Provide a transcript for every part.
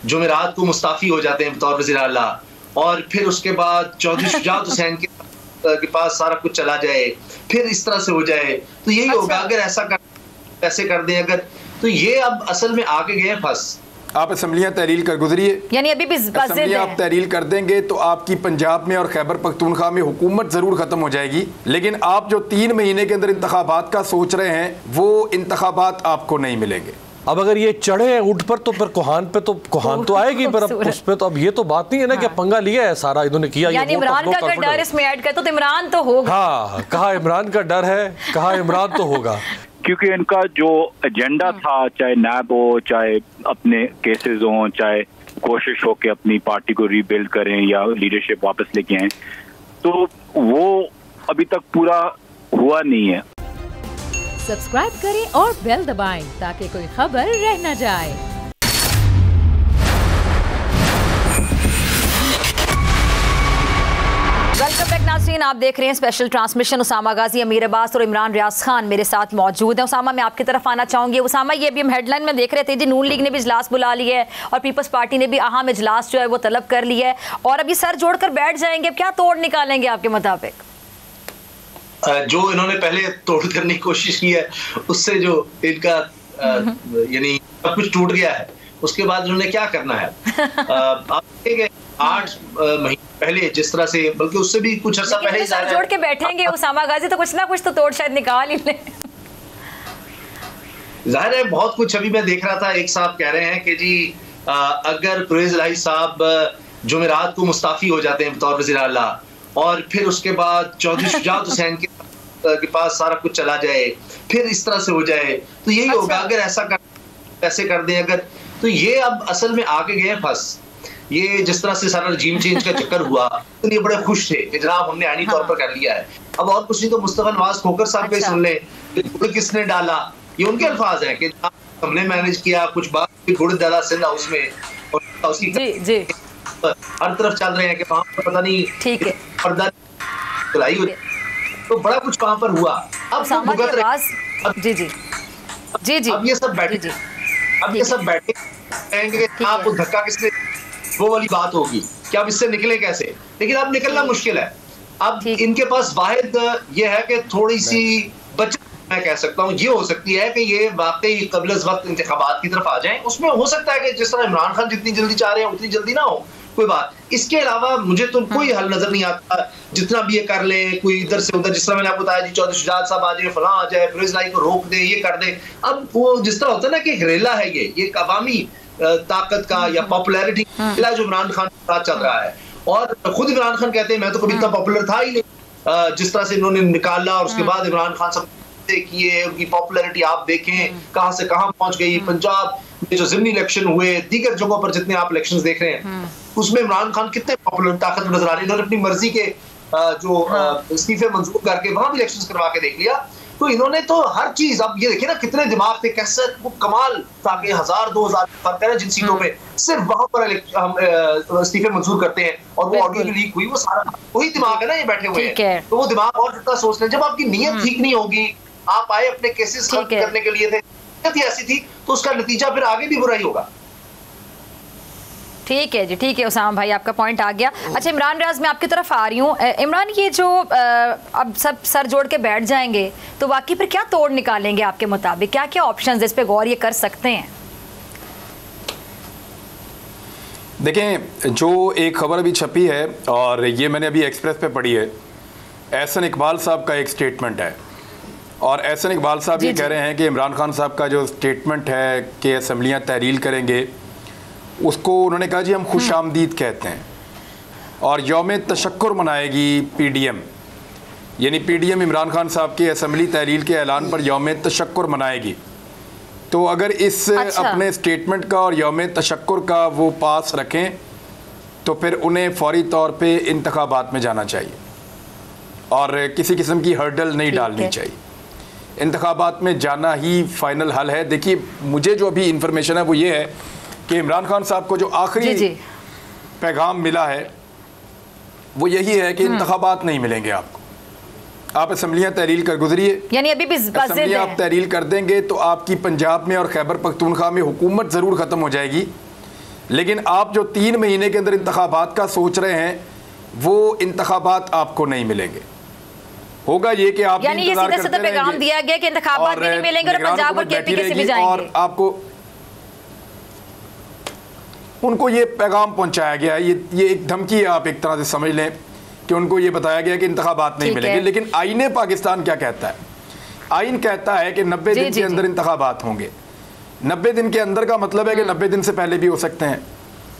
जुमेरात को मुस्ताफी हो जाते हैं बतौर वज़ीर आला, और फिर उसके बाद चौधरी शुजात हुसैन के पास सारा कुछ चला जाए, फिर इस तरह से हो जाए, तो यही होगा। अगर ऐसे कर दें अगर, तो ये अब असल में आगे गए फंस। आप असम्बलियाँ तहरील कर गुजरिए, यानी अभी भी असम्बलियाँ आप तहरील कर देंगे तो आपकी पंजाब में और खैबर पख्तूनख्वा में हुकूमत ज़रूर ख़त्म हो जाएगी। लेकिन आप जो 3 महीने के अंदर इंतखाबात का सोच रहे हैं वो इंतखाबात आपको नहीं मिलेंगे। अब अगर ये चढ़े ऊँट पर तो फिर कोहान तो आएगी, पर अब उस पर तो अब ये तो बात नहीं है ना कि पंगा लिया है सारा इन्होंने किया। यानी इमरान का अगर डर इसमें ऐड कर तो इमरान तो होगा। हाँ, कहा इमरान का डर है, कहा इमरान तो होगा, क्योंकि इनका जो एजेंडा था, चाहे नैब हो, चाहे अपने केसेस हो, चाहे कोशिश हो कि अपनी पार्टी को रीबिल्ड करें या लीडरशिप वापस लेके आए, तो वो अभी तक पूरा हुआ नहीं है। सब्सक्राइब करें और बेल दबाएं ताकि कोई खबर रह न जाए। वेलकम बैक नाज़रीन, आप देख रहे हैं स्पेशल ट्रांसमिशन। उसामा गाजी, अमीर अब्बास और इमरान रियाज खान मेरे साथ मौजूद हैं। उसामा, मैं आपकी तरफ आना चाहूँगी। उसामा, ये भी हम हेडलाइन में देख रहे थे जी, नून लीग ने भी इजलास बुला लिया है और पीपल्स पार्टी ने भी अहम इजलास जो है वो तलब कर लिया है, और अभी सर जोड़कर बैठ जाएंगे। क्या तोड़ निकालेंगे आपके मुताबिक? जो इन्होंने पहले तोड़ करने की कोशिश की है उससे जो इनका यानी सब कुछ टूट गया है, उसके बाद उन्होंने क्या करना है। आप देखेंगे 8 महीने पहले जिस तरह से, बल्कि उससे भी कुछ अर्सा पहले सर जोड़ के बैठेंगे उसामा गाजी तो कुछ ना कुछ तो तोड़ शायद निकाल ही ले। जाहिर है बहुत कुछ। अभी मैं देख रहा था, एक साहब कह रहे हैं कि जी अगर परवेज इलाही साहब जुमेरात को मुस्ताफी हो जाते हैं बतौर वज़ीर आला, और फिर उसके बाद चौधरी शुजात हुसैन के पास सारा कुछ चला जाए, फिर इस तरह से हो जाए, तो यही होगा। अगर ऐसे कर दें अगर, तो ये अब असल में आगे गए फंस। ये जिस तरह से सारा रजीम चेंज का चक्कर हुआ, तो ये बड़े खुश थे कि जनाब हमने आईनी तौर पर कर लिया है। अब और कुछ नहीं तो मुस्तफा नवाज खोकर साहब पे सुन ले, किसने डाला, ये उनके अल्फाज हैं कि हमने मैनेज किया, कुछ बात गुड़ डाला सिंध हाउस में, और उसकी जी हर तरफ चल रहे हैं कि वहां पर पता नहीं ठीक है पर्दा चलाई हुई, तो बड़ा कुछ वहां पर हुआ। अब जी जी जी जी अब ये सब बैठे कहेंगे आपको धक्का किसने, वो वाली बात होगी कि अब इससे निकले कैसे। लेकिन अब निकलना मुश्किल है। अब इनके पास वाहिद ये है कि थोड़ी सी बचत, मैं कह सकता हूँ ये हो सकती है कि ये वाकई कबल वक्त इंतखाबात की तरफ आ जाएं। उसमें हो सकता है कि जिस तरह इमरान खान जितनी जल्दी चाह रहे हैं उतनी जल्दी ना हो, कोई बात। इसके अलावा मुझे तो कोई हल नजर नहीं आता। जितना भी ये कर ले, कोई इधर से उधर, जिस तरह मैंने आपको बताया जी चौधरी शुजात साहब आ जाए, फलां आ जाए, परवेज इलाही को रोक दे, ये कर दे। अब वो जिस तरह होता है ना कि घरेला है, ये एक अवामी ताकत का या पॉपुलैरिटी जो इमरान खान के साथ चल रहा है। और खुद इमरान खान कहते हैं मैं तो कभी इतना पॉपुलर था ही नहीं। जिस तरह से इन्होंने निकाला और उसके बाद इमरान खान सब किए, उनकी पॉपुलैरिटी आप देखें कहां से कहां पहुंच गई। पंजाब में जो ज़िमनी इलेक्शन हुए, दीगर जगहों पर जितने आप इलेक्शंस देख रहे हैं, उसमें इमरान खान कितने पॉपुलर ताकत नजर आ रही है। इन्होंने अपनी मर्जी के जो इस्तीफे मंजूर करके वहां भी इलेक्शंस करवा के देख लिया। तो इन्होंने तो हर चीज, अब ये देखिए ना कितने दिमाग थे, कैसे वो कमाल ताकि 1000-2000 फर्क है जिन सीटों पे, सिर्फ वहां पर हम इस्तीफे मंजूर करते हैं और वो ऑडियो लीक हुई, वो सारा वही दिमाग है ना ये बैठे हुए हैं। तो वो दिमाग और जितना सोच लें, जब आपकी नीयत ठीक नहीं होगी, आप आए अपने केसेस खत्म करने के लिए थे, नीयत ही ऐसी थी, तो उसका नतीजा फिर आगे भी बुरा ही होगा। ठीक है जी, ठीक है उसामा भाई, आपका पॉइंट आ गया। अच्छा इमरान रियाज, मैं आपकी तरफ आ रही हूँ। इमरान, ये जो अब सब सर जोड़ के बैठ जाएंगे तो वाकई फिर क्या तोड़ निकालेंगे आपके मुताबिक? क्या क्या ऑप्शंस इस पे गौर ये कर सकते हैं? देखें, जो एक खबर अभी छपी है और ये मैंने अभी एक्सप्रेस पे पढ़ी है, एहसन इकबाल साहब का एक स्टेटमेंट है, और एहसन इकबाल साहब ये कह रहे हैं कि इमरान खान साहब का जो स्टेटमेंट है कि असम्बलियाँ तहरील करेंगे, उसको उन्होंने कहा जी हम खुश आमदीद कहते हैं, और यौम तशक्कुर मनाएगी PDM, यानी PDM इमरान खान साहब की असम्बली तहरील के ऐलान पर यौम तशक्कुर मनाएगी। तो अगर इस अपने स्टेटमेंट का और यौम तशक्कुर का वो पास रखें तो फिर उन्हें फौरी तौर पे इंतखाबात में जाना चाहिए और किसी किस्म की हर्डल नहीं डालनी चाहिए। इंतखाबात में जाना ही फाइनल हल है। देखिए, मुझे जो अभी इंफॉर्मेशन है वो ये है कि इमरान खान साहब को जो आखिरी पैगाम मिला है वो यही है कि इंतखाबात नहीं मिलेंगे आपको, आप असम्बलियाँ तहरील कर गुजरिए। यानी अभी भी असम्बलियाँ आप तहरील कर देंगे तो आपकी पंजाब में और खैबर पख्तूनख्वा में हुकूमत ज़रूर ख़त्म हो जाएगी। लेकिन आप जो 3 महीने के अंदर इंतखाबात का सोच रहे हैं वो इंतखाबात आपको नहीं मिलेंगे। होगा ये कि आप यानी ये सीधे पैगाम दिया गया कि इंतखाबात भी नहीं मिलेंगे और पंजाब और केपी से भी जाएंगे, और आपको उनको ये पैगाम पहुंचाया गया है, ये एक धमकी है, आप एक तरह से समझ लें कि उनको ये बताया गया कि इंतखाबात नहीं मिलेंगे। लेकिन आईने पाकिस्तान क्या कहता है? आइन कहता है कि 90 दिन के अंदर इंतखाबात होंगे। 90 दिन के अंदर का मतलब है कि 90 दिन से पहले भी हो सकते हैं,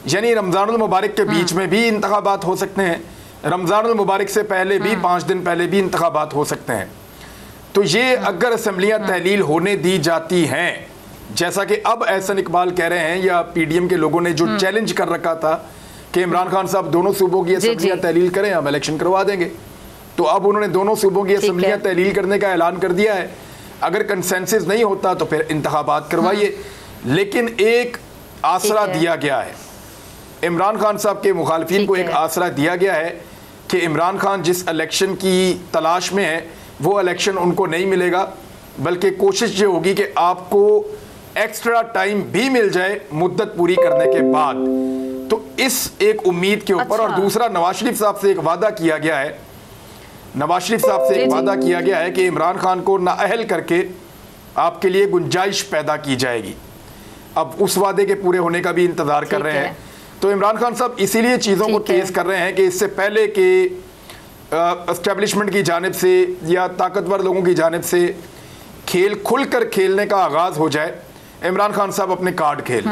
यानी रमज़ानुल मुबारक के बीच में भी इंतखाबात हो सकते हैं, रमज़ानुल मुबारक से पहले भी 5 दिन पहले भी इंतखाबात हो सकते हैं। तो ये अगर असम्बलियाँ तहलील होने दी जाती हैं, जैसा कि अब एहसन इकबाल कह रहे हैं, या पीडीएम के लोगों ने जो चैलेंज कर रखा था कि इमरान खान साहब दोनों सूबों की असम्बलियाँ तहलील करें, हम इलेक्शन करवा देंगे, तो अब उन्होंने दोनों सूबों की असम्बलियाँ तहलील करने का ऐलान कर दिया है। अगर कंसेंसस नहीं होता तो फिर इंतखाबात करवाइए। लेकिन एक आसरा दिया गया है, इमरान खान साहब के मुखालफिन को एक आसरा दिया गया है कि इमरान खान जिस इलेक्शन की तलाश में है वो इलेक्शन उनको नहीं मिलेगा, बल्कि कोशिश ये होगी कि आपको एक्स्ट्रा टाइम भी मिल जाए मुद्दत पूरी करने के बाद। तो इस एक उम्मीद के ऊपर और दूसरा नवाज शरीफ साहब से एक वादा किया गया है, नवाज शरीफ साहब से एक वादा किया गया है कि इमरान खान को नाअहल करके आपके लिए गुंजाइश पैदा की जाएगी। अब उस वादे के पूरे होने का भी इंतजार कर रहे हैं। तो इमरान खान साहब इसीलिए चीज़ों को तेज़ कर रहे हैं कि इससे पहले कि एस्टेब्लिशमेंट की जानिब से या ताकतवर लोगों की जानिब से खेल खुलकर खेलने का आगाज़ हो जाए, इमरान खान साहब अपने कार्ड खेल।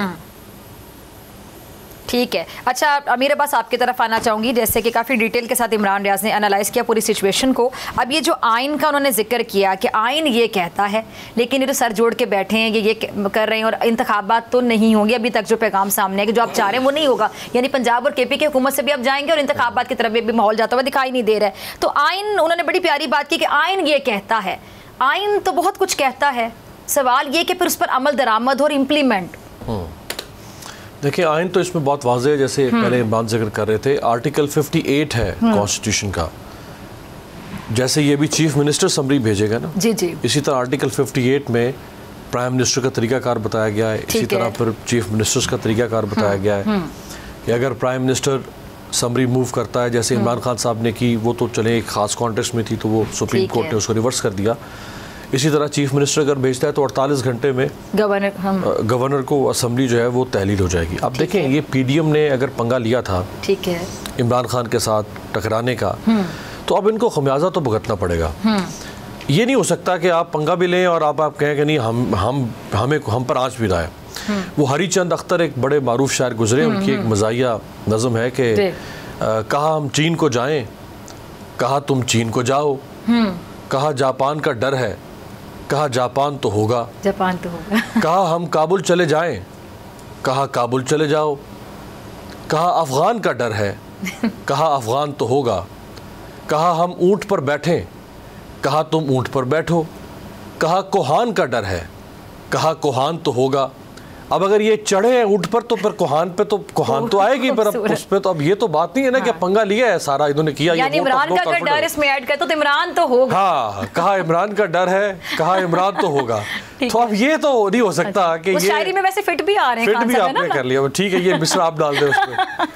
ठीक है। अच्छा अमीर अब्बास, आपकी तरफ आना चाहूँगी। जैसे कि काफ़ी डिटेल के साथ इमरान रियाज ने एनालाइज किया पूरी सिचुएशन को। अब ये जो आइन का उन्होंने जिक्र किया कि आइन ये कहता है, लेकिन ये तो सर जोड़ के बैठे हैं, ये कर रहे हैं, और इंतखाबात तो नहीं होंगे। अभी तक जो पैगाम सामने है कि जो आप चाह रहे हैं वो नहीं होगा, यानी पंजाब और केपी की हुकूमत से भी आप जाएंगे और इंतखाबात की तरफ भी माहौल जाता हुआ दिखाई नहीं दे रहा है। तो आइन, उन्होंने बड़ी प्यारी बात की कि आइन ये कहता है। आइन तो बहुत कुछ कहता है, सवाल ये कि फिर उस पर अमल दरामद और इम्प्लीमेंट। देखिए आइन तो इसमें बहुत वाज़ेह है, जैसे पहले इमरान जिक्र कर रहे थे, आर्टिकल 58 है कॉन्स्टिट्यूशन का। जैसे ये भी चीफ मिनिस्टर समरी भेजेगा ना, जी जी, इसी तरह आर्टिकल 58 में प्राइम मिनिस्टर का तरीकाकार बताया गया है, इसी तरह फिर चीफ मिनिस्टर्स का तरीकाकार बताया गया है कि अगर प्राइम मिनिस्टर समरी मूव करता है, जैसे इमरान खान साहब ने की, वो तो चले एक ख़ास कॉन्टेक्स्ट में थी तो वो सुप्रीम कोर्ट ने उसको रिवर्स कर दिया। इसी तरह चीफ मिनिस्टर अगर भेजता है तो 48 घंटे में गवर्नर को असम्बली जो है वो तहलील हो जाएगी। अब देखें ये पीडीएम ने अगर पंगा लिया था इमरान खान के साथ टकराने का, तो अब इनको खमियाजा तो भुगतना पड़ेगा। ये नहीं हो सकता कि आप पंगा भी लें और आप कहें कि नहीं हम पर आँच भी रहा है। वो हरीचंद अख्तर एक बड़े मारूफ शायर गुजरे, उनकी एक मज़ाहिया नज़म है कि कहा हम चीन को जाएं, कहा तुम चीन को जाओ, कहा जापान का डर है, कहा जापान तो होगा, कहा हम काबुल चले जाएं, कहा काबुल चले जाओ, कहा अफगान का डर है, कहा अफगान तो होगा, कहा हम ऊंट पर बैठें, कहा तुम ऊंट पर बैठो, कहा कोहान का डर है, कहा कोहान तो होगा। अब अगर ये चढ़े हैं ऊंट पर तो फिर कोहान पे तो कोहान तो आएगी, पर अब उस पे तो अब ये तो बात नहीं है ना कि पंगा लिया है सारा इन्होंने किया, यानी इमरान का अगर डर इसमें ऐड करते तो इमरान तो होगा। हाँ, कहा इमरान का डर है, कहा इमरान तो होगा। तो अब ये तो नहीं हो सकता कि ये शायरी में वैसे फिट भी आ रहे हैं, फिट भी आपने कर लिया, ठीक है, ये मिसरा आप डाल दे उसमें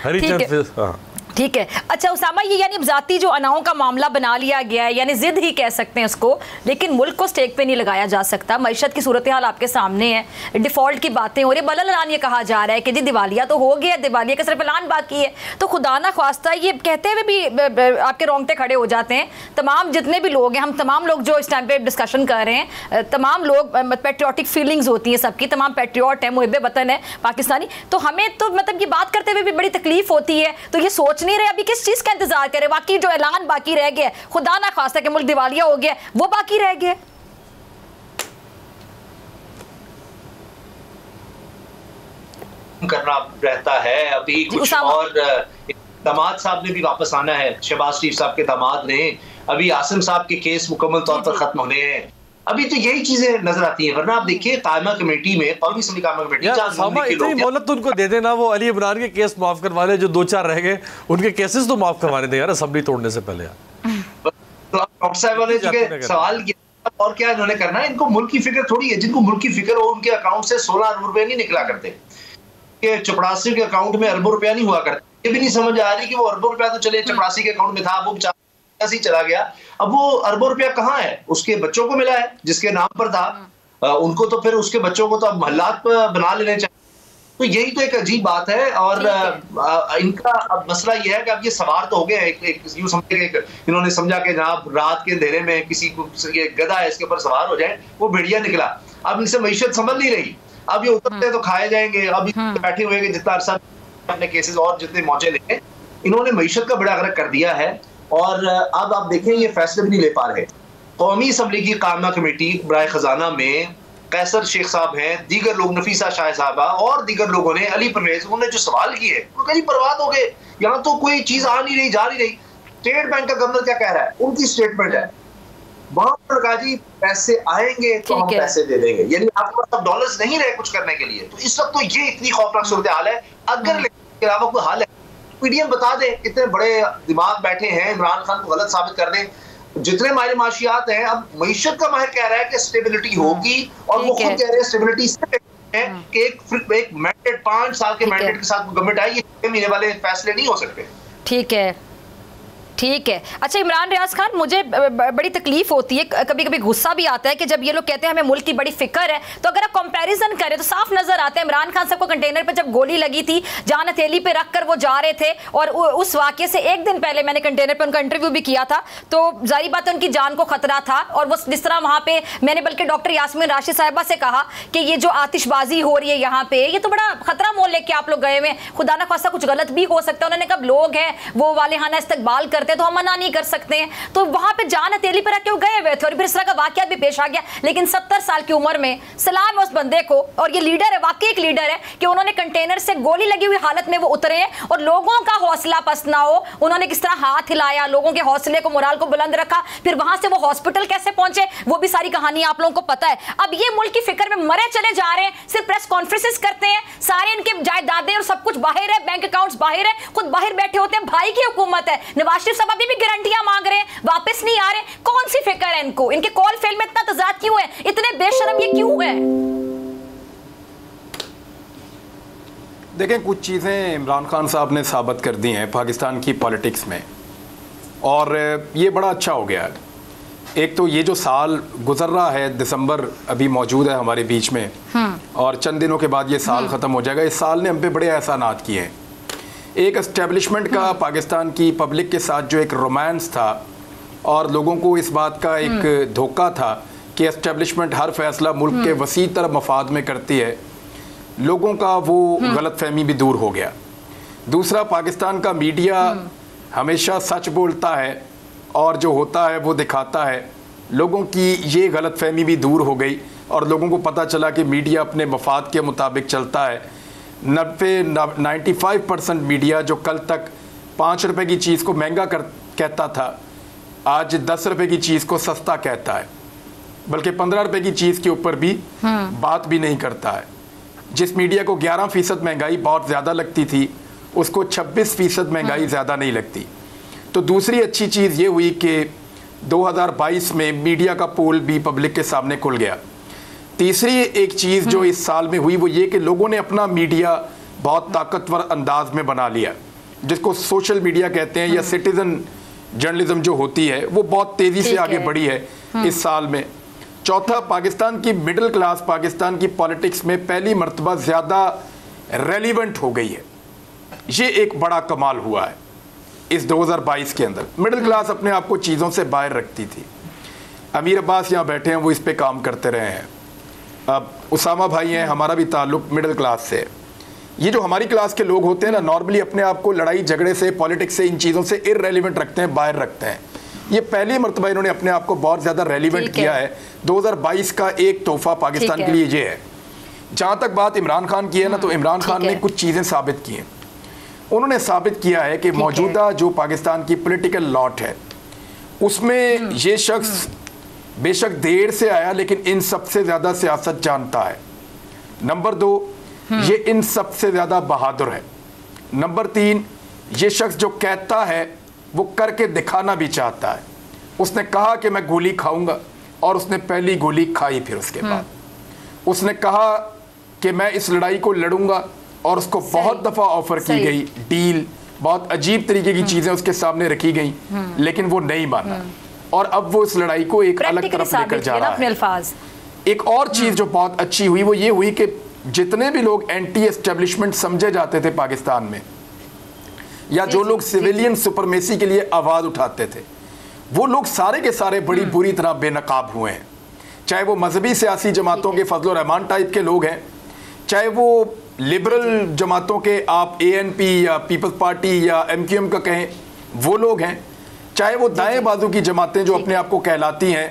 हरीचंद। ठीक है। अच्छा उसामा, ये यानी ज़ाती जो अनाओं का मामला बना लिया गया है, यानी जिद ही कह सकते हैं उसको, लेकिन मुल्क को स्टेक पे नहीं लगाया जा सकता। मईशत की सूरत हाल आपके सामने है, डिफ़ॉल्ट की बातें हो रही है, बलल ऐलान ये कहा जा रहा है कि जी दिवालिया तो हो गया, दिवालिया का सिर्फ ऐलान बाकी है। तो खुदा ना ख्वास्ता ये कहते हुए भी आपके रोंगटे खड़े हो जाते हैं। तमाम जितने भी लोग हैं, हम तमाम लोग जो इस टाइम पे डिस्कशन कर रहे हैं, तमाम लोग पेट्रियाटिक फीलिंग्स होती हैं सबकी, तमाम पेट्रियाट है, मुहिब वतन है पाकिस्तानी, तो हमें तो मतलब ये बात करते हुए भी बड़ी तकलीफ होती है। तो ये सोच नहीं रहे अभी किस चीज़ का इंतजार करें, बाकी जो ऐलान बाकी रह गया, खुदा ना खास्ता कि मुल्क दिवालिया हो गया, वो बाकी रह गया। करना रहता है अभी कुछ, और दामाद साहब ने भी वापस आना है, शहबाज शरीफ साहब के दामाद ने, अभी आसिम साहब के केस मुकम्मल तौर पर खत्म होने हैं, अभी तो यही चीजें नजर आती हैं। वरना आप देखिए कायमा कमेटी में, कौमी असम्बली कायमा कमेटी, इतनी मोहलत उनको दे देना, वो अली इमरान के केस माफ करवा ले, जो 2-4 रह गए उनके केसेस तो माफ करवाने दें यार, असेंबली तोड़ने से पहले यार। तो डॉक्टर साहब ने जो सवाल किया, और क्या इन्होंने करना है, इनको मुल्क की फिक्र थोड़ी है। जिनको मुल्क की फिक्र हो उनके अकाउंट से 16 अरब रुपए नहीं निकला करते। कि चपड़ासी के अकाउंट में अरबों रुपया नहीं हुआ करता, ये भी नहीं समझ आ रही कि वो अरबों रुपया तो चले चपड़ासी के अकाउंट में था, वो ऐसे ही चला गया, अब वो अरबों रुपया कहाँ है? उसके बच्चों को मिला है जिसके नाम पर था, उनको तो फिर उसके बच्चों को तो अब महल्लात बना लेने चाहिए। तो यही तो एक अजीब बात है। और इनका अब मसला ये है कि अब ये सवार तो हो गए, यूं समझे, इन्होंने समझा कि जहाँ रात के अंधेरे में किसी को ये गधा है इसके ऊपर सवार हो जाए, वो भेड़िया निकला। अब इनसे मईशत संभल नहीं रही, अब ये उतरते तो खाए जाएंगे। अब बैठे हुए जितना अरसा अपने केसेस और जितने मौजे लेंगे, इन्होंने मईशत का बड़ा गर्क कर दिया है। और अब आप देखें ये फैसले भी नहीं ले पा रहे। कौमी असम्बली की कायमा कमेटी बराए खजाना में कैसर शेख साहब हैं, दीगर लोग, नफीसा शाह साहबा और दीगर लोगों ने, अली परवेज, उन्होंने जो सवाल किए वो कहीं बर्बाद हो गए। यहाँ तो कोई चीज आ नहीं रही, जा नहीं रही। स्टेट बैंक का गवर्नर क्या कह रहा है, उनकी स्टेटमेंट है, वहां पर कहा जी पैसे आएंगे तो हम पैसे दे देंगे, यानी आपके पास अब डॉलर्स नहीं रहे कुछ करने के लिए। तो इस वक्त तो ये इतनी खौफनाक सूरत हाल है। अगर के अलावा कोई हाल है, पीडीएम बता दे, कितने बड़े दिमाग बैठे हैं इमरान खान को गलत साबित कर दें। जितने माहिर माशियात हैं, अब मईशत का माहिर कह रहा है कि स्टेबिलिटी होगी, और वो खुद कह रहे हैं स्टेबिलिटी है कि एक मैंडेट 5 साल के मैंडेट के साथ गवर्नमेंट आई, ये 6 महीने वाले फैसले नहीं हो सकते। ठीक है, ठीक है। अच्छा इमरान रियाज खान, मुझे बड़ी तकलीफ होती है, कभी कभी गुस्सा भी आता है कि जब ये लोग कहते हैं हमें मुल्क की बड़ी फिक्र है, तो अगर आप कंपैरिजन करें तो साफ नजर आता है इमरान खान साहब को कंटेनर पे जब गोली लगी थी, जान हथेली पे रखकर वो जा रहे थे, और उस वाकये से एक दिन पहले मैंने कंटेनर पे उनका इंटरव्यू भी किया था, तो जाहिर बात है उनकी जान को खतरा था। और वो जिस तरह वहां पे मैंने बल्कि डॉक्टर यास्मीन राशिद साहिबा से कहा कि ये जो आतिशबाजी हो रही है यहाँ पे, ये तो बड़ा खतरा मोल लेके आप लोग गए हुए, खुदा ना खासा कुछ गलत भी हो सकता है। उन्होंने कहा लोग हैं वो वालेहाना इस्तकबाल करते तो हम मना नहीं कर सकते हैं, तो वहां पे जान हथेली पर रख के गए हुए थे, और फिर इस तरह का वाकया भी पेश आ गया। लेकिन 70 साल की उम्र में सलाम है उस बंदे को, और ये लीडर है, वाकई एक लीडर है कि उन्होंने कंटेनर से गोली लगी हुई हालत में वो उतरे हैं, और लोगों का हौसला पस्त ना हो, उन्होंने किस तरह हाथ हिलाया, लोगों के हौसले को, मोराल को बुलंद रखा, फिर वहां से वो हॉस्पिटल कैसे पहुंचे वो भी सारी कहानी आप लोगों को पता है। अब ये मुल्क की फिक्र में मरे चले जा रहे हैं, सिर्फ प्रेस कॉन्फ्रेंसेस करते हैं, सारे इनके जायदादें और सब कुछ बाहर है, बैंक अकाउंट्स बाहर है, खुद बाहर बैठे होते हैं। भाई की हुकूमत है, नवाज शरीफ साहब अभी भी गारंटियां मांग रहे हैं, वापस नहीं आ रहे, कौन सी फिक्र है इनको? इनके कॉल फेल में इतना तजाद क्यों है, इतने बेशरम ये क्यों है? देखें, कुछ चीज़ें इमरान खान साहब ने साबित कर दी हैं पाकिस्तान की पॉलिटिक्स में, और ये बड़ा अच्छा हो गया है। एक तो ये जो साल गुजर रहा है, दिसंबर अभी मौजूद है हमारे बीच में, और चंद दिनों के बाद ये साल ख़त्म हो जाएगा। इस साल ने हम पे बड़े एहसानात किए हैं। एक एस्टेब्लिशमेंट का पाकिस्तान की पब्लिक के साथ जो एक रोमांस था, और लोगों को इस बात का एक धोखा था कि एस्टेब्लिशमेंट हर फैसला मुल्क के वसी तर मफाद में करती है, लोगों का वो गलत फहमी भी दूर हो गया। दूसरा, पाकिस्तान का मीडिया हमेशा सच बोलता है और जो होता है वो दिखाता है, लोगों की ये गलत फहमी भी दूर हो गई, और लोगों को पता चला कि मीडिया अपने मफाद के मुताबिक चलता है। 95% मीडिया जो कल तक 5 रुपए की चीज़ को महंगा कहता था, आज 10 रुपए की चीज़ को सस्ता कहता है, बल्कि 15 रुपए की चीज़ के ऊपर भी बात भी नहीं करता है। जिस मीडिया को 11% महंगाई बहुत ज़्यादा लगती थी, उसको 26% महंगाई ज़्यादा नहीं लगती। तो दूसरी अच्छी चीज़ ये हुई कि 2022 में मीडिया का पोल भी पब्लिक के सामने खुल गया। तीसरी एक चीज़ जो इस साल में हुई वो ये कि लोगों ने अपना मीडिया बहुत ताकतवर अंदाज में बना लिया, जिसको सोशल मीडिया कहते हैं, या सिटीज़न जर्नलिज्म जो होती है, वो बहुत तेज़ी से आगे बढ़ी है इस साल में। चौथा, पाकिस्तान की मिडिल क्लास पाकिस्तान की पॉलिटिक्स में पहली मर्तबा ज़्यादा रेलिवेंट हो गई है। ये एक बड़ा कमाल हुआ है इस 2022 के अंदर। मिडिल क्लास अपने आप को चीज़ों से बाहर रखती थी। अमीर अब्बास यहाँ बैठे हैं, वो इस पे काम करते रहे हैं। अब उसामा भाई हैं, हमारा भी ताल्लुक मिडिल क्लास से। ये जो हमारी क्लास के लोग होते हैं ना, नॉर्मली अपने आप को लड़ाई झगड़े से, पॉलिटिक्स से, इन चीज़ों से इररेलेवेंट रखते हैं, बाहर रखते हैं। ये पहली मर्तबा इन्होंने अपने आप को बहुत ज़्यादा रेलिवेंट किया है। 2022 का एक तोहफा पाकिस्तान के लिए ये है। जहाँ तक बात इमरान खान की है ना, तो इमरान खान ने कुछ चीज़ें साबित की हैं। उन्होंने साबित किया है कि मौजूदा जो पाकिस्तान की पॉलिटिकल लॉट है, उसमें ये शख्स बेशक देर से आया, लेकिन इन सबसे ज़्यादा सियासत जानता है। नंबर 2, ये इन सबसे ज़्यादा बहादुर है। नंबर 3, ये शख्स जो कहता है वो करके दिखाना भी चाहता है। उसने कहा कि मैं गोली खाऊंगा, और उसने पहली गोली खाई। फिर उसके बाद उसने कहा कि मैं इस लड़ाई को लड़ूंगा, और उसको बहुत दफ़ा ऑफर की गई डील, बहुत अजीब तरीके की चीज़ें उसके सामने रखी गई, लेकिन वो नहीं माना और अब वो इस लड़ाई को एक अलग तरफ लेकर जा रहा है। एक और चीज़ जो बहुत अच्छी हुई वो ये हुई कि जितने भी लोग एंटी एस्टेब्लिशमेंट समझे जाते थे पाकिस्तान में, या जो लोग सिविलियन सुपरमेसी के लिए आवाज़ उठाते थे, वो लोग सारे के सारे बड़ी बुरी तरह बेनकाब हुए हैं। चाहे वो मजहबी सियासी जमातों के फजल रहमान टाइप के लोग हैं, चाहे वो लिबरल जमातों के आप ANP या पीपल्स पार्टी या MQM का कहें वो लोग हैं, चाहे वो दाएं बाजू की जमातें जो अपने आप को कहलाती हैं,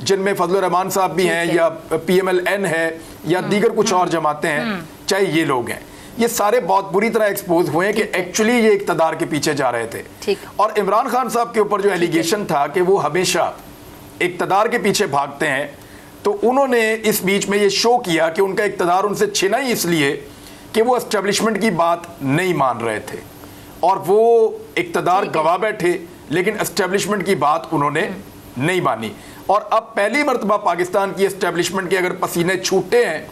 जिनमें फजल रहमान साहब भी हैं या PMLN है या दीगर कुछ और जमातें हैं, चाहे ये लोग हैं, ये सारे बहुत बुरी तरह एक्सपोज हुए हैं कि एक्चुअली ये इक़्तिदार के पीछे जा रहे थे। और इमरान खान साहब के ऊपर जो एलिगेशन था कि वो हमेशा इक़्तिदार के पीछे भागते हैं, तो उन्होंने इस बीच में ये शो किया कि उनका इक़्तिदार उनसे छिना ही इसलिए कि वो एस्टेब्लिशमेंट की बात नहीं मान रहे थे और वो इक़्तिदार गवा बैठे, लेकिन एस्टेब्लिशमेंट की बात उन्होंने नहीं मानी। और अब पहली मरतबा पाकिस्तान की एस्टेब्लिशमेंट के अगर पसीने छूटे हैं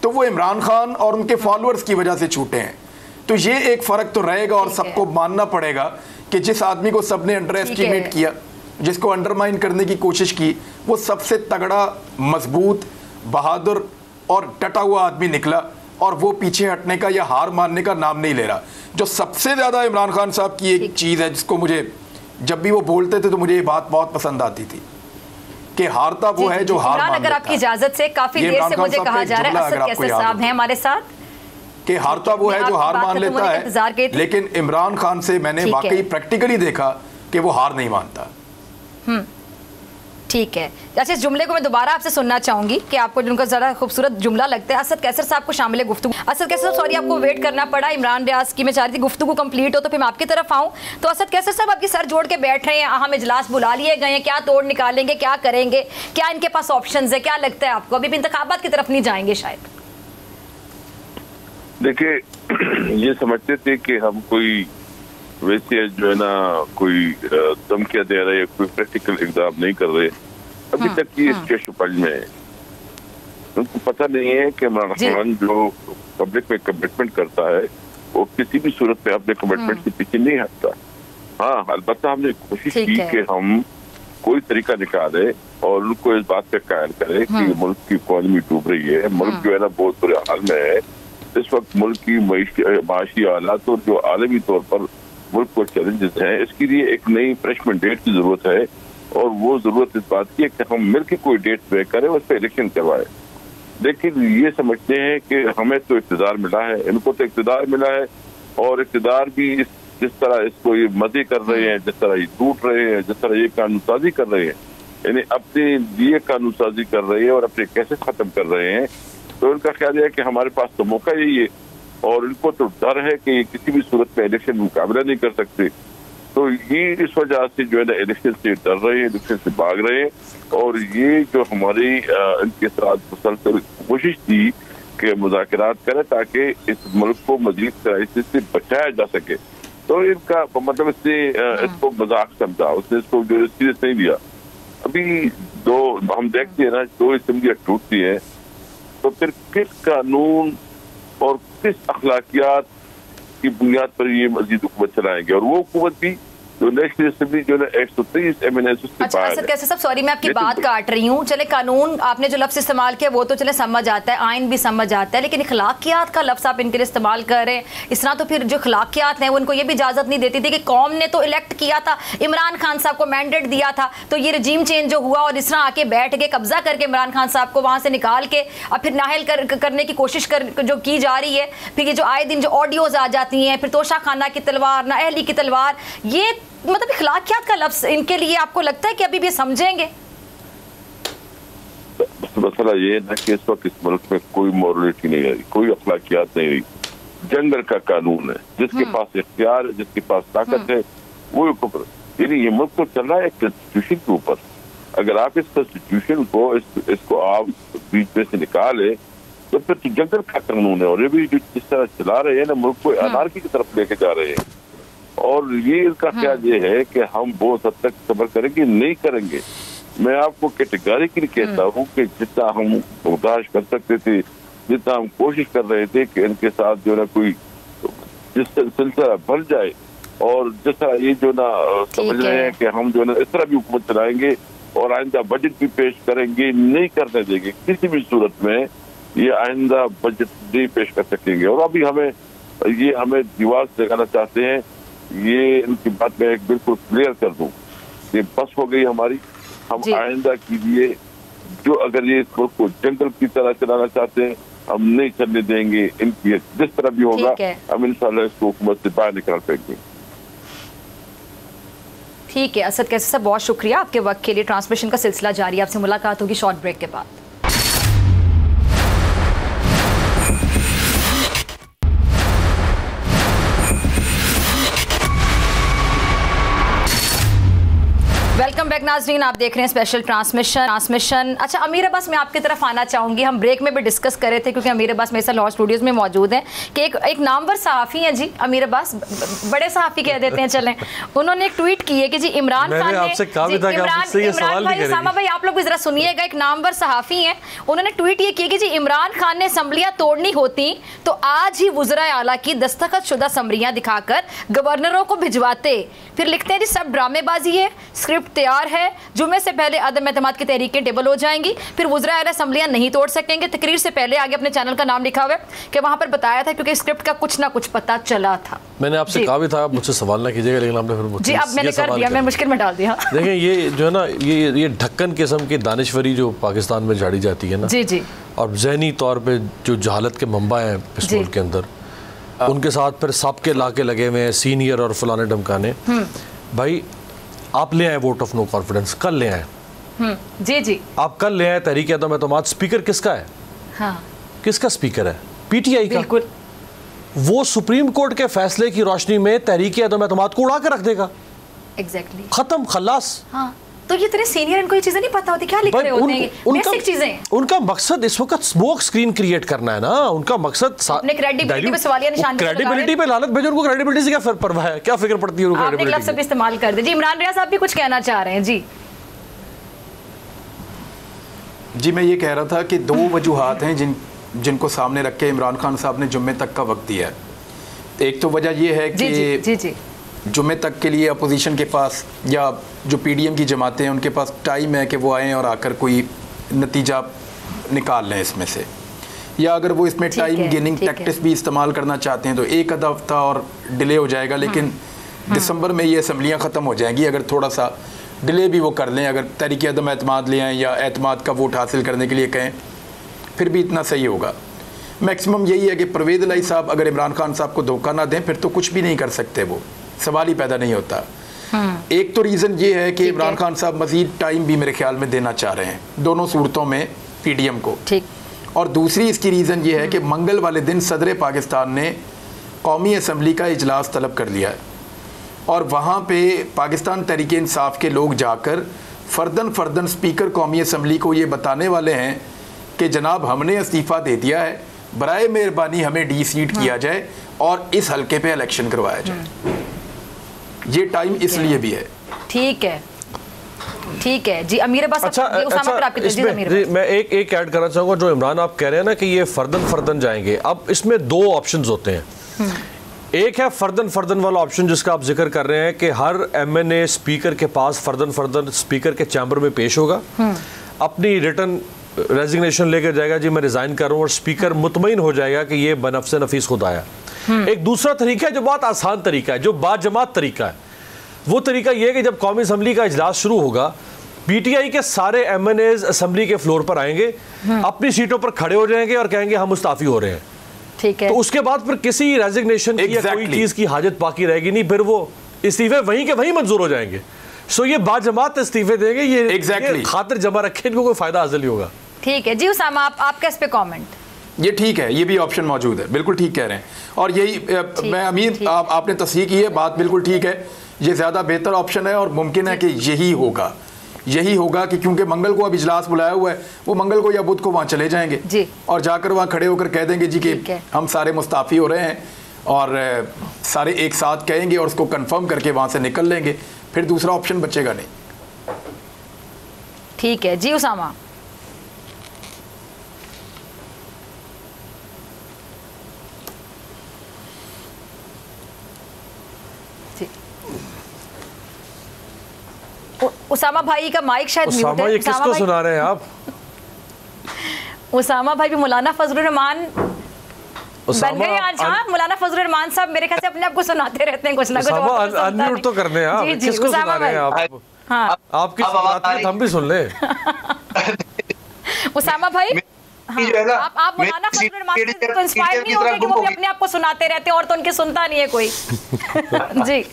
तो वो इमरान खान और उनके फॉलोअर्स की वजह से छूटे हैं। तो ये एक फ़र्क तो रहेगा और सबको मानना पड़ेगा कि जिस आदमी को सबने अंडर एस्टिमेट किया, जिसको अंडरमाइन करने की कोशिश की, वो सबसे तगड़ा, मजबूत, बहादुर और डटा हुआ आदमी निकला और वो पीछे हटने का या हार मानने का नाम नहीं ले रहा। जो सबसे ज़्यादा इमरान खान साहब की एक चीज़ है जिसको मुझे, जब भी वो बोलते थे तो मुझे ये बात बहुत पसंद आती थी कि हारता वो है जो हार मान लेता है। अगर आपकी इजाजत से, काफी देर से मुझे कहा जा रहा है, असद कैसर साहब हैं हमारे साथ, कि हारता वो है जो हार मान लेता है, लेकिन इमरान खान से मैंने वाकई प्रैक्टिकली देखा कि वो हार नहीं मानता। ठीक है, अच्छा, इस जुमले को मैं दोबारा आपसे सुनना चाहूंगी कि आपको जिनका ज़रा खूबसूरत जुमला लगता है। असद कैसर साहब को शामिल है गुफ्तगू। असद कैसर साहब, सॉरी आपको वेट करना पड़ा, इमरान रियाज की मैं चाह रही थी गुफ्तगू कंप्लीट हो तो फिर मैं आपकी तरफ आऊँ। तो असद कैसर साहब, आपकी सर जोड़ के बैठ रहे हैं, हम इजलास बुला लिए गए हैं, क्या तोड़ निकालेंगे, क्या करेंगे, क्या इनके पास ऑप्शंस है, क्या लगता है आपको? अभी भी इंतखाबात की तरफ नहीं जाएंगे शायद? देखिए, ये समझते थे कि हम कोई वैसे जो है ना कोई धमकियां दे रहे, कोई प्रैक्टिकल इक़दाम नहीं कर रहे। अभी तक ये स्टेज में है, उनको पता नहीं है कि इमरान खान जो पब्लिक में कमिटमेंट करता है वो किसी भी सूरत में अपने कमिटमेंट के पीछे नहीं हटता। हाँ, अलबत्ता हमने कोशिश की कि हम कोई तरीका निकाले और उनको इस बात पे कायल करें कि मुल्क की इकोनॉमी डूब रही है, मुल्क जो है ना बहुत बुरे हाल में है। इस वक्त मुल्क की माशी हालात और जो आलमी तौर पर मुल्क को चैलेंजेस हैं, इसके लिए एक नई फ्रेश मैंडेट की जरूरत है और वो जरूरत इस बात की है कि हम मिलकर कोई डेट तय करें, उस पर इलेक्शन करवाए। लेकिन ये समझते हैं कि हमें तो इक़्तिदार मिला है, इनको तो इक़्तिदार मिला है और इक़्तिदार भी जिस तरह इसको ये मजे कर रहे हैं, जिस तरह ये टूट रहे हैं, जिस तरह ये कानून साजी कर रहे हैं, यानी अपने लिए कानून साजी कर रहे हैं और अपने कैसे खत्म कर रहे हैं, तो इनका ख्याल है कि हमारे पास तो मौका यही है और इनको तो डर है कि ये किसी भी सूरत में इलेक्शन मुकाबला नहीं कर सकते। तो ये इस वजह से जो है ना इलेक्शन से डर रहे हैं, इलेक्शन से भाग रहे हैं और ये जो हमारी इनके साथ मुसलसल कोशिश थी कि मुज़ाकरात करें ताकि इस मुल्क को मज़ीद क्राइसिस से बचाया जा सके, तो इनका मतलब इसने इसको मजाक समझा, उसने इसको जो सीरियस नहीं लिया। अभी दो हम देखते हैं ना, दो असम्बलियाँ टूटती हैं तो फिर किस कानून और किस अखलाकियात की बुनियाद पर ये मजीद हुकूमत चलाएंगे, और वो हुकूमत भी जो नेशनल असेंबली जो है 123 एमएनएस उसके अच्छा, बाहर है। कैसे सब, सॉरी मैं आपकी बात काट रही हूँ। चले कानून आपने जो लफ्ज़ इस्तेमाल किया वो तो चले समझ आता है, आइन भी समझ आता है, लेकिन अखलाकियात का लफ्ज़ आप इनके लिए इस्तेमाल कर रहे हैं इस तरह, तो फिर जो अखलाकियात हैं वो उनको ये भी इजाज़त नहीं देती थी कि कौम ने तो इलेक्ट किया था, इमरान खान साहब को मैंडेट दिया था, तो ये रजीम चेंज जो हुआ और इस तरह आके बैठ के कब्जा करके इमरान खान साहब को वहाँ से निकाल के अब फिर नाहल करने की कोशिश जो की जा रही है। फिर ये जो आए दिन जो ऑडियोज आ जाती हैं, फिर तोशा खाना की तलवार, ना अहली की तलवार, ये मतलब अखलाकियात का लफ्ज़ इनके लिए आपको लगता है कि अभी भी समझेंगे? मसला ये है ना कि इस वक्त इस मुल्क में कोई मॉरलिटी नहीं रही, कोई अखलाकियात नहीं रही, जंगल का कानून है, जिसके पास इख्तियार है, जिसके पास ताकत है वो ऊपर, यानी ये मुल्क तो चल रहा है एक कॉन्स्टिट्यूशन के ऊपर। अगर आप इस कॉन्स्टिट्यूशन को इसको आप बीच में से निकाले तो फिर तो जंगल का कानून है, और ये भी जिस तरह चला रहे हैं ना मुल्क को अनारकी की तरफ लेके जा रहे हैं। और ये इनका ख्याल ये है कि हम बहुत हद तक सब्र करेंगे, नहीं करेंगे। मैं आपको कैटेगरिकली कहता हूँ कि जितना हम बर्दाश्त कर सकते थे जितना हम कोशिश कर रहे थे कि इनके साथ जो ना कोई जिस सिलसिला बढ़ जाए, और जिस तरह ये जो ना समझ रहे हैं कि हम जो ना इस तरह भी हुकूमत चलाएंगे और आइंदा बजट भी पेश करेंगे, नहीं करने देंगे किसी भी सूरत में, ये आइंदा बजट नहीं पेश कर सकेंगे। और अभी हमें दीवार से लगाना चाहते हैं, ये इनकी बात मैं एक बिल्कुल क्लियर कर दूं, ये बस हो गई हमारी। हम आइंदा के लिए जो अगर ये इस मुल्क को जंगल की तरह चलाना चाहते हैं, हम नहीं चलने देंगे। इनकी जिस तरह भी होगा हम इंशाल्लाह इसको हुकूमत से बाहर निकाल पाएंगे। ठीक है असद कैसे साहब, बहुत शुक्रिया आपके वक्त के लिए। ट्रांसमिशन का सिलसिला जारी है, आपसे मुलाकात होगी शॉर्ट ब्रेक के बाद। वेलकम बैक नाजरीन, आप देख रहे हैं स्पेशल ट्रांसमिशन। अच्छा अमीर अब्बास, मैं आपकी तरफ आना चाहूँगी। हम ब्रेक में भी डिस्कस कर रहे थे क्योंकि अमीर अब्बास मेरे साथ लाहौर स्टूडियोज़ में मौजूद हैं कि एक नामवर सहाफ़ी हैं जी, अमीर अब्बास बड़े सहाफ़ी कह देते हैं चलें, उन्होंने एक ट्वीट की है कि जी इमरान खान ने, इमरान भाई उसामा भाई आप लोग भी ज़रा सुनिएगा, एक नामवर सहाफ़ी हैं, उन्होंने ट्वीट ये की कि जी इमरान खान ने असम्बलियाँ तोड़नी होती तो आज ही वज़राए आला की दस्तखतशुदा समरियाँ दिखाकर गवर्नरों को भिजवाते। फिर लिखते हैं जी सब ड्रामेबाजी है, स्क्रिप्ट तैयार है, जुमे से पहले अदम एतमाद की तहरीकें टेबल हो जाएंगी, फिर वज़राए आला असम्बलियाँ नहीं तोड़ सकेंगे। तकरीर से पहले आगे अपने चैनल का नाम लिखा हुआ है कि वहाँ पर बताया था क्योंकि स्क्रिप्ट का कुछ ना कुछ पता चला था। मैंने आपसे कहा भी था आप मुझसे सवाल ना कीजिएगा, लेकिन आपने फिर जी अब मैंने कर दिया, मैं मुश्किल में डाल दिया। देखें ये जो है ना ये ढक्कन किस्म की दानिशवरी जो पाकिस्तान में झाड़ी जाती है ना जी जी, और जहनी तौर पे जो जहालत के मंबा हैं इस मुल्क के अंदर, उनके साथ फिर सबके लाके लगे हुए हैं सीनियर और फलाने ढमकाने। भाई आप ले आए वोट ऑफ नो कॉन्फिडेंस, कल ले आए जी जी, आप कल ले आए तहरीक अदम एतमाद। स्पीकर किसका है? हाँ। किसका स्पीकर है? पीटीआई का। बिल्कुल। वो सुप्रीम कोर्ट के फैसले की रोशनी में तहरीक अदम एतमाद को उड़ा कर रख देगा। एग्जैक्टली, खत्म खल्लास। हाँ। तो ये तेरे सीनियर, इनको ये चीजें नहीं पता होती, क्या लिख रहे होते हैं, बेसिक चीजें। उनका मकसद इस वक्त स्मोक स्क्रीन क्रिएट करना है ना, उनका मकसद अपने क्रेडिबिलिटी पे सवालिया निशान, क्रेडिबिलिटी पे लानत भेजो, उनको क्रेडिबिलिटी से क्या परवाह है, क्या फिक्र पड़ती है उनको? आपने लफ्ज़ सब इस्तेमाल कर दे। जी इमरान रियाज साहब भी कुछ कहना चाह रहे हैं। जी मैं ये कह रहा था कि दो वजूहात हैं जिनको सामने रख के इमरान खान साहब ने जुम्मे तक का वक्त दिया है। एक तो वजह यह है कि जुम्मे तक के लिए अपोजिशन के पास या जो पीडीएम की जमातें हैं उनके पास टाइम है कि वो आएँ और आकर कोई नतीजा निकाल लें इसमें से, या अगर वो इसमें टाइम गेनिंग टैक्टिक्स भी इस्तेमाल करना चाहते हैं तो एक आधा हफ्ता और डिले हो जाएगा, लेकिन दिसंबर में ये असम्बलियाँ ख़त्म हो जाएंगी। अगर थोड़ा सा डिले भी वो कर लें, अगर तहरीक अदम एतमाद ले आएँ या एतमाद का वोट हासिल करने के लिए कहें, फिर भी इतना सही होगा। मैक्सिमम यही है कि परवेज़ इलाही साहब अगर इमरान खान साहब को धोखा ना दें फिर तो कुछ भी नहीं कर सकते, वो सवाल ही पैदा नहीं होता। एक तो रीज़न ये है कि इमरान खान साहब मज़ीद टाइम भी मेरे ख्याल में देना चाह रहे हैं दोनों सूरतों में पीडीएम को, ठीक। और दूसरी इसकी रीज़न ये है कि मंगल वाले दिन सदर पाकिस्तान ने कौमी असम्बली का इजलास तलब कर लिया है और वहाँ पे पाकिस्तान तहरीक इंसाफ के लोग जाकर फ़र्दन स्पीकर कौमी असम्बली को ये बताने वाले हैं कि जनाब हमने इस्तीफ़ा दे दिया है, बराए मेहरबानी हमें डी सीट किया जाए और इस हल्के पे इलेक्शन करवाया जाए। ये टाइम इसलिए भी है। ठीक है जी अमीर अब्बास। अच्छा, मैं एक ऐड करना चाहूँगा, जो इमरान आप कह रहे हैं ना कि ये फर्दन जाएंगे, अब इसमें दो ऑप्शंस होते हैं। एक है फर्दन वाला ऑप्शन जिसका आप जिक्र कर रहे हैं कि हर एमएनए स्पीकर के पास फर्दन स्पीकर के चैम्बर में पेश होगा, अपनी रिटर्न रेजिग्नेशन लेकर जाएगा, जी मैं रिजाइन कर रहा हूँ, और स्पीकर मुतमईन हो जाएगा कि ये बनफ्स नफीस खुद आया। एक दूसरा तरीका है जो बहुत आसान तरीका है, जो बाजमात तरीका है, वो तरीका ये है कि जब कौमी असम्बली का इजलास शुरू होगा, पीटीआई के सारे एमएनएज असम्बली के फ्लोर पर आएंगे, अपनी सीटों पर खड़े हो जाएंगे और कहेंगे हम मुस्ताफी हो रहे हैं। ठीक है। तो उसके बाद फिर किसी रेजिग्नेशन की या कोई चीज की हाजत बाकी रहेगी नहीं, फिर वो इस्तीफे वहीं के वहीं मंजूर हो जाएंगे। सो ये बाजमात इस्तीफे देंगे, ये खातिर जमा रखे, इनको कोई फायदा हासिल नहीं होगा। ठीक है जी उसामा, आपका इस पे कमेंट? ये ठीक है, ये भी ऑप्शन मौजूद है, बिल्कुल ठीक कह रहे हैं, और यही मैं अमीर आपने तस्दीक की है, बात बिल्कुल ठीक है, ये ज़्यादा बेहतर ऑप्शन है और मुमकिन है कि यही होगा कि क्योंकि मंगल को अब इजलास बुलाया हुआ है, वो मंगल को या बुध को वहाँ चले जाएंगे जी, और जाकर वहाँ खड़े होकर कह देंगे जी कि हम सारे मुस्ताफ़ी हो रहे हैं, और सारे एक साथ कहेंगे और उसको कंफर्म करके वहाँ से निकल लेंगे, फिर दूसरा ऑप्शन बचेगा नहीं। ठीक है जी उसामा। उसामा भाई का माइक शायद म्यूट है। ये किसको सुना रहे हैं आप? उसामा भाई भी मौलाना फजलुर रहमान बन गए आज। हाँ, मौलाना फजलुर रहमान साहब मेरे ख्याल से अपने आप को सुनाते रहते हैं कुछ ना कुछ। अनम्यूट तो करने आप, किसको सुना रहे हैं आप? हाँ, आपकी हम भी सुन ले। उसामा भाई, आप मौलाना फजलुर रहमान से तो इंस्पायर नहीं होंगे कि वो भी अपने आप को सुनाते रहते हैं और तो उनके सुनता नहीं है कोई। जी,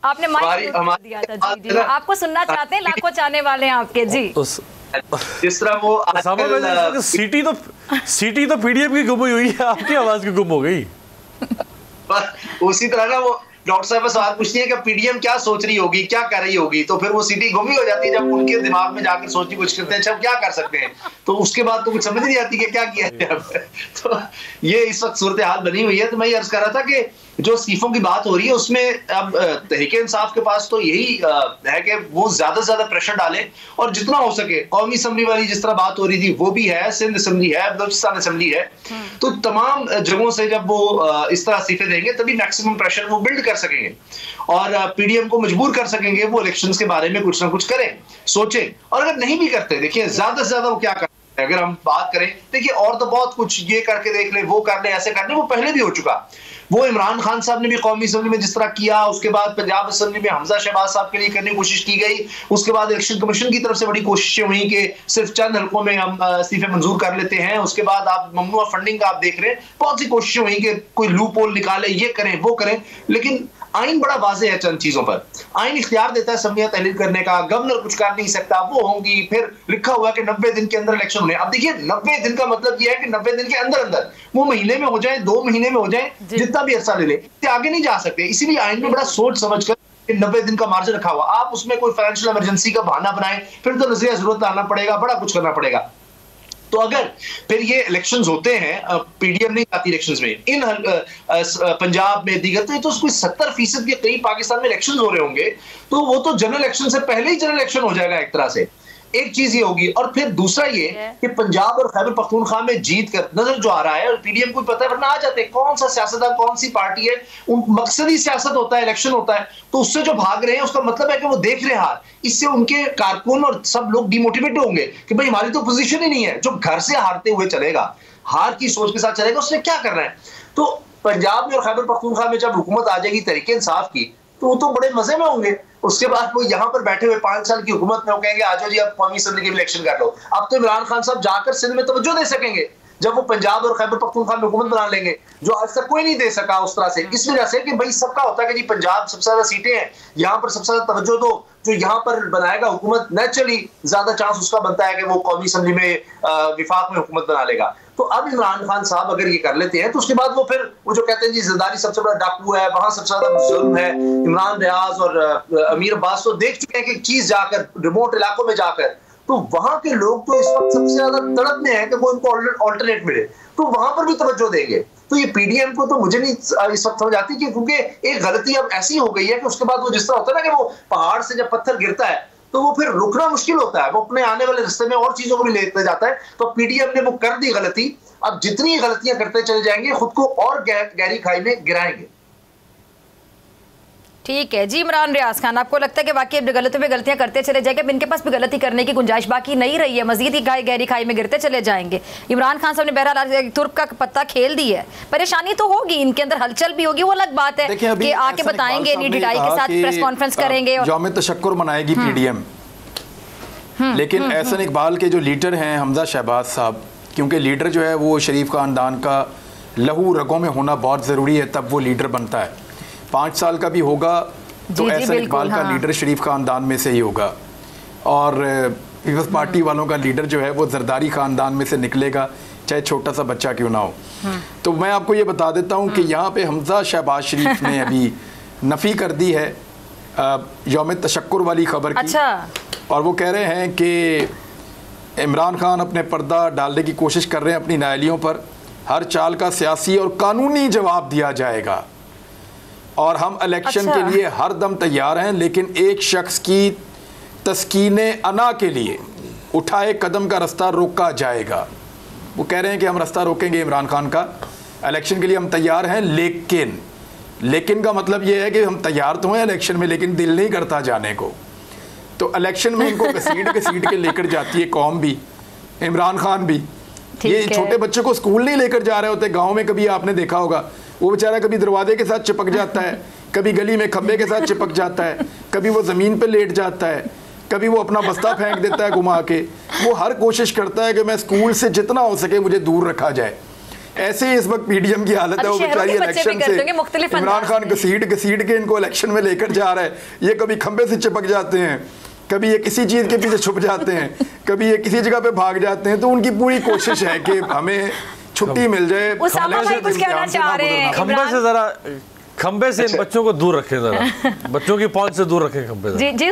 आपने माइक दिया था। जी जी, आपको सुनना चाहते हैं, लाखों चाहने वाले हैं आपके। जी, जिस तरह वो सीटी तो पीडीएम की गुम हुई है, आपकी आवाज की गुम हो गई। उसी तरह ना वो डॉक्टर साहब सवाल पूछती है कि पीडीएम क्या सोच रही होगी, क्या कर रही होगी, तो फिर वो सीटी गुम ही हो जाती है जब उनके दिमाग में जाकर सोचने की कोशिश करते हैं अच्छा क्या कर सकते हैं, तो उसके बाद तो कुछ समझ नहीं आती कि क्या किया जाए। तो ये इस वक्त सूरत हाल बनी हुई है। तो मैं ये अर्ज कर रहा था कि जो इस्तीफों की बात हो रही है उसमें अब तहरीक इंसाफ के पास तो यही है कि वो ज्यादा से ज्यादा प्रेशर डाले और जितना हो सके कौमी असम्बली वाली जिस तरह बात हो रही थी वो भी है, सिंध असम्बली है, बलूचिस्तान असम्बली है, तो तमाम जगहों से जब वो इस तरह इस्तीफे देंगे तभी मैक्सिमम प्रेशर वो बिल्ड कर सकेंगे और पीडीएम को मजबूर कर सकेंगे वो इलेक्शंस के बारे में कुछ ना कुछ करें, सोचें। और अगर नहीं भी करते, देखिए ज्यादा से ज्यादा वो क्या करते हैं, अगर हम बात करें देखिए और तो बहुत कुछ ये करके देख ले, वो कर ले, ऐसे कर ले, वो पहले भी हो चुका। वो इमरान खान साहब ने भी कौमी असम्बली में जिस तरह किया, उसके बाद पंजाब असम्बली में हमजा शहबाज साहब के लिए करने की कोशिश की गई, उसके बाद इलेक्शन कमीशन की तरफ से बड़ी कोशिशें हुई कि सिर्फ चंद हल्कों में हम इस्तीफे मंजूर कर लेते हैं, उसके बाद आप ममनुआ फंडिंग का आप देख रहे हैं, बहुत सी कोशिशें हुई कि कोई लूप होल निकाले, ये करें वो करें, लेकिन आइन बड़ा वाज़ेह है चंद चीजों पर। आइन इख्तियार देता है असम्बलियां तहलील करने का, गवर्नर कुछ कर नहीं सकता, वो होंगी, फिर लिखा हुआ कि 90 दिन के अंदर इलेक्शन होने। अब देखिए 90 दिन का मतलब यह है कि 90 दिन के अंदर अंदर वो महीने में हो जाए, 2 महीने में हो जाए, जितना भी अरसा ले ले, आगे नहीं जा सकते। इसीलिए आइन में बड़ा सोच समझ कर 90 दिन का मार्जिन रखा हुआ। आप उसमें कोई फाइनेंशियल इमरजेंसी का बहाना बनाए फिर तो नजरिया जरूरत लाना पड़ेगा, बड़ा कुछ करना पड़ेगा। तो अगर फिर ये इलेक्शंस होते हैं, पीडीएम नहीं आती इलेक्शंस में, इन पंजाब में दीगर, तो ये तो कोई 70% के करीब पाकिस्तान में इलेक्शंस हो रहे होंगे, तो वो तो जनरल इलेक्शन से पहले ही जनरल इलेक्शन हो जाएगा एक तरह से। एक चीज ये होगी और फिर दूसरा ये कि पंजाब और खैबर पख्तूनख्वा में जीत कर नजर जो आ रहा है, और पीडीएम को पता है वरना आ जाते कौन सा सियासतदान कौन सी पार्टी है, उन मकसदी सियासत होता है, इलेक्शन होता है, तो उससे जो भाग रहे हैं उसका मतलब है कि वो देख रहे हार, इससे उनके कारकुन और सब लोग डिमोटिवेट होंगे कि भाई हमारी तो पोजीशन ही नहीं है। जो घर से हारते हुए चलेगा, हार की सोच के साथ चलेगा, उसने क्या करना है। तो पंजाब में और खैबर पख्तूनख्वा में जब हुकूमत आ जाएगी तहरीक इंसाफ की, तो वो तो बड़े मजे में होंगे। उसके बाद वो यहाँ पर बैठे हुए 5 साल की हुकूमत में वो कहेंगे आ जाओ जी अब कौमी असम्बली की इलेक्शन कर लो। अब तो इमरान खान साहब जाकर सिंध में तवज्जो दे सकेंगे जब वो पंजाब और खैबर पख्तूनख्वा में हुकूमत बना लेंगे, जो आज तक कोई नहीं दे सका उस तरह से। इस वजह से कि भाई सबका होता है कि जी पंजाब सबसे ज्यादा सीटें हैं, यहाँ पर सबसे ज्यादा तवज्जो दो, जो यहाँ पर बनाएगा हुकूमत नेचुरली ज्यादा चांस उसका बनता है कि वो कौमी असम्बली में विफाक में हुकूमत बना लेगा। तो अब इमरान खान साहब अगर ये कर लेते हैं तो उसके बाद वो फिर वो जो कहते हैं जी जरदारी सबसे बड़ा डाकू है, वहां सबसे ज्यादा जुल्म है, इमरान रियाज और अमीर अब्बास तो देख चुके हैं कि चीज जाकर रिमोट इलाकों में जाकर, तो वहां के लोग तो इस वक्त सबसे ज्यादा तड़प में है कि वो इनको ऑल्टरनेट मिले, तो वहां पर भी तवज्जो देंगे। तो ये पीडीएम को तो मुझे नहीं इस वक्त समझ आती कि क्योंकि एक गलती अब ऐसी हो गई है कि उसके बाद वो जिस तरह होता है ना कि वो पहाड़ से जब पत्थर गिरता है तो वो फिर रुकना मुश्किल होता है, वो अपने आने वाले रास्ते में और चीजों को भी लेते जाता है। तो पीडीएम ने वो कर दी गलती, अब जितनी गलतियां करते चले जाएंगे खुद को और गहरी खाई में गिराएंगे। ठीक है जी। इमरान रियाज खान, आपको लगता है कि वाकई गलतियों पे गलतियां करते चले जाएंगे, अब इनके पास भी गलती करने की गुंजाइश बाकी नहीं रही है, मजीद ही गहरी खाई में गिरते चले जाएंगे। इमरान खान साहब ने बहरहाल तुर्क का पत्ता खेल दी है, परेशानी तो होगी, इनके अंदर हलचल भी होगी, वो अलग बात है कि आके बताएंगे, डिटाई के साथ प्रेस कॉन्फ्रेंस करेंगे, यौम तशक्कुर मनाएगी पीडीएम। लेकिन एहसन इकबाल के जो लीडर हैं हमजा शहबाज साहब, क्योंकि लीडर जो है वो शरीफ खानदान का लहू रगों में होना बहुत ज़रूरी है, तब वो लीडर बनता है। 5 साल का भी होगा तो एहसन इकबाल का लीडर शरीफ खानदान में से ही होगा, और पीपल्स पार्टी वालों का लीडर जो है वो जरदारी खानदान में से निकलेगा, चाहे छोटा सा बच्चा क्यों ना हो। तो मैं आपको ये बता देता हूँ कि यहाँ पे हमजा शहबाज शरीफ ने अभी नफ़ी कर दी है यौम तशक्कुर वाली खबर की। अच्छा। और वो कह रहे हैं कि इमरान खान अपने पर्दा डालने की कोशिश कर रहे हैं अपनी नाअहलियों पर, हर चाल का सियासी और कानूनी जवाब दिया जाएगा और हम इलेक्शन के लिए हर दम तैयार हैं, लेकिन एक शख्स की तस्कीने अना के लिए उठाए कदम का रास्ता रोका जाएगा। वो कह रहे हैं कि हम रास्ता रोकेंगे इमरान खान का, इलेक्शन के लिए हम तैयार हैं, लेकिन का मतलब ये है कि हम तैयार तो हैं इलेक्शन में, लेकिन दिल नहीं करता जाने को। तो इलेक्शन में इनको घसीट के लेकर जाती है कौम भी, इमरान खान भी। ये छोटे बच्चे को स्कूल नहीं लेकर जा रहे होते गांव में, कभी आपने देखा होगा, वो बेचारा कभी दरवाजे के साथ चिपक जाता है, कभी गली में खंबे के साथ चिपक जाता है, कभी वो ज़मीन पे लेट जाता है, कभी वो अपना बस्ता फेंक देता है घुमा के। वो हर कोशिश करता है कि मैं स्कूल से जितना हो सके मुझे दूर रखा जाए। ऐसे ही इस वक्त पीडीएम की हालत है। वो बेचारी इलेक्शन से इमरान खान घसीट के इनको इलेक्शन में लेकर जा रहा है। ये कभी खंबे से चिपक जाते हैं, कभी ये किसी चीज़ के पीछे छुप जाते हैं, कभी ये किसी जगह पे भाग जाते हैं। तो उनकी पूरी कोशिश है कि हमें छुट्टी मिल जाए। खंबे से इन बच्चों को दूर रखें, जरा बच्चों की पहुंच से दूर रखें खंबे से। जी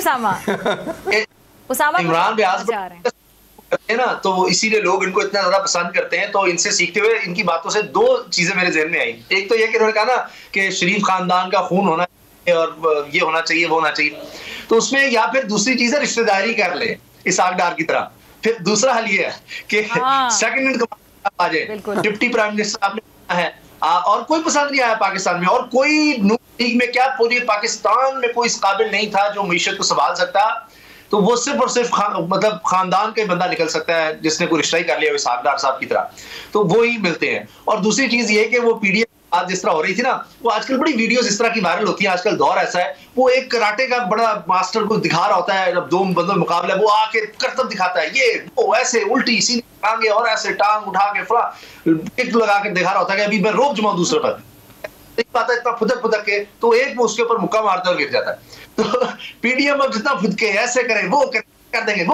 उसामा इमरान रियाज करते हैं ना, तो इसीलिए लोग इनको इतना ज्यादा पसंद करते हैं। तो इनसे सीखते हुए इनकी बातों से दो चीजें मेरे जहन में आई। एक तो ये कि उन्होंने कहा ना कि शरीफ खानदान का खून होना चाहिए और ये होना चाहिए, वो होना चाहिए। तो उसमें या फिर दूसरी चीज है रिश्तेदारी कर ले इसाकडार की तरह। फिर दूसरा हल ये है कि सेकंड इन कमांड आ जाए। डिप्टी प्राइम मिनिस्टर आपने है और कोई पसंद नहीं आया पाकिस्तान में, और कोई नून लीग में क्या पूरे पाकिस्तान में कोई इस काबिल नहीं था जो मीशत को संभाल सकता। तो वो सिर्फ और सिर्फ मतलब खानदान का बंदा निकल सकता है जिसने कोई रिश्ता ही कर लिया इसाकडार साहब की तरह। तो वो ही मिलते हैं। और दूसरी चीज ये कि वो पीडीएम आज जिस तरह हो रही थी ना, वो आजकल बड़ी वीडियोस इस तरह की वायरल होती हैं। आजकल दौर ऐसा है, वो एक कराटे का बड़ा मास्टर को दिखा रहा होता है, जब दो बंदों में मुकाबला, वो आके करतब दिखाता है, ये वो ऐसे उल्टी सीधी टांगे और ऐसे टांग उठा के फला किक लगा के दिखा रहा होता है कि अभी मैं रोक जमाऊं दूसरे पर। नहीं पाता इतना फुदक के, तो एक वो उसके ऊपर मुक्का मारता और गिर जाता है। तो पीडीएम अब जितना फुदके ऐसे करे वो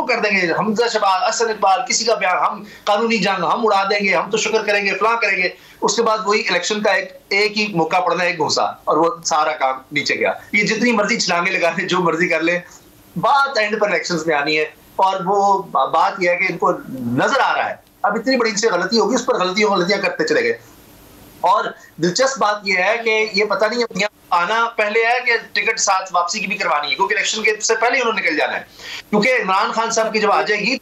कर देंगे, हमजा शहबाज, अहसन इकबाल, किसी का बयान, हम कानूनी जंग हम उड़ा देंगे, हम तो शुक्र करेंगे, फलां करेंगे। उसके बाद वही इलेक्शन का एक ही मौका पड़ना, एक घोसा, और वो सारा काम नीचे गया। ये जितनी मर्जी छलांगे लगा ले, जो मर्जी कर ले, बात एंड पर इलेक्शंस में आनी है। और वो बात यह है कि इनको नजर आ रहा है अब इतनी बड़ी इनसे गलती होगी, उस पर गलतियां करते चले गए। और दिलचस्प बात यह है कि ये पता नहीं है आना पहले है कि टिकट साथ वापसी की भी करवानी है, क्योंकि इलेक्शन के से पहले उन्होंने निकल जाना है। क्योंकि इमरान खान साहब की जब आ जाएगी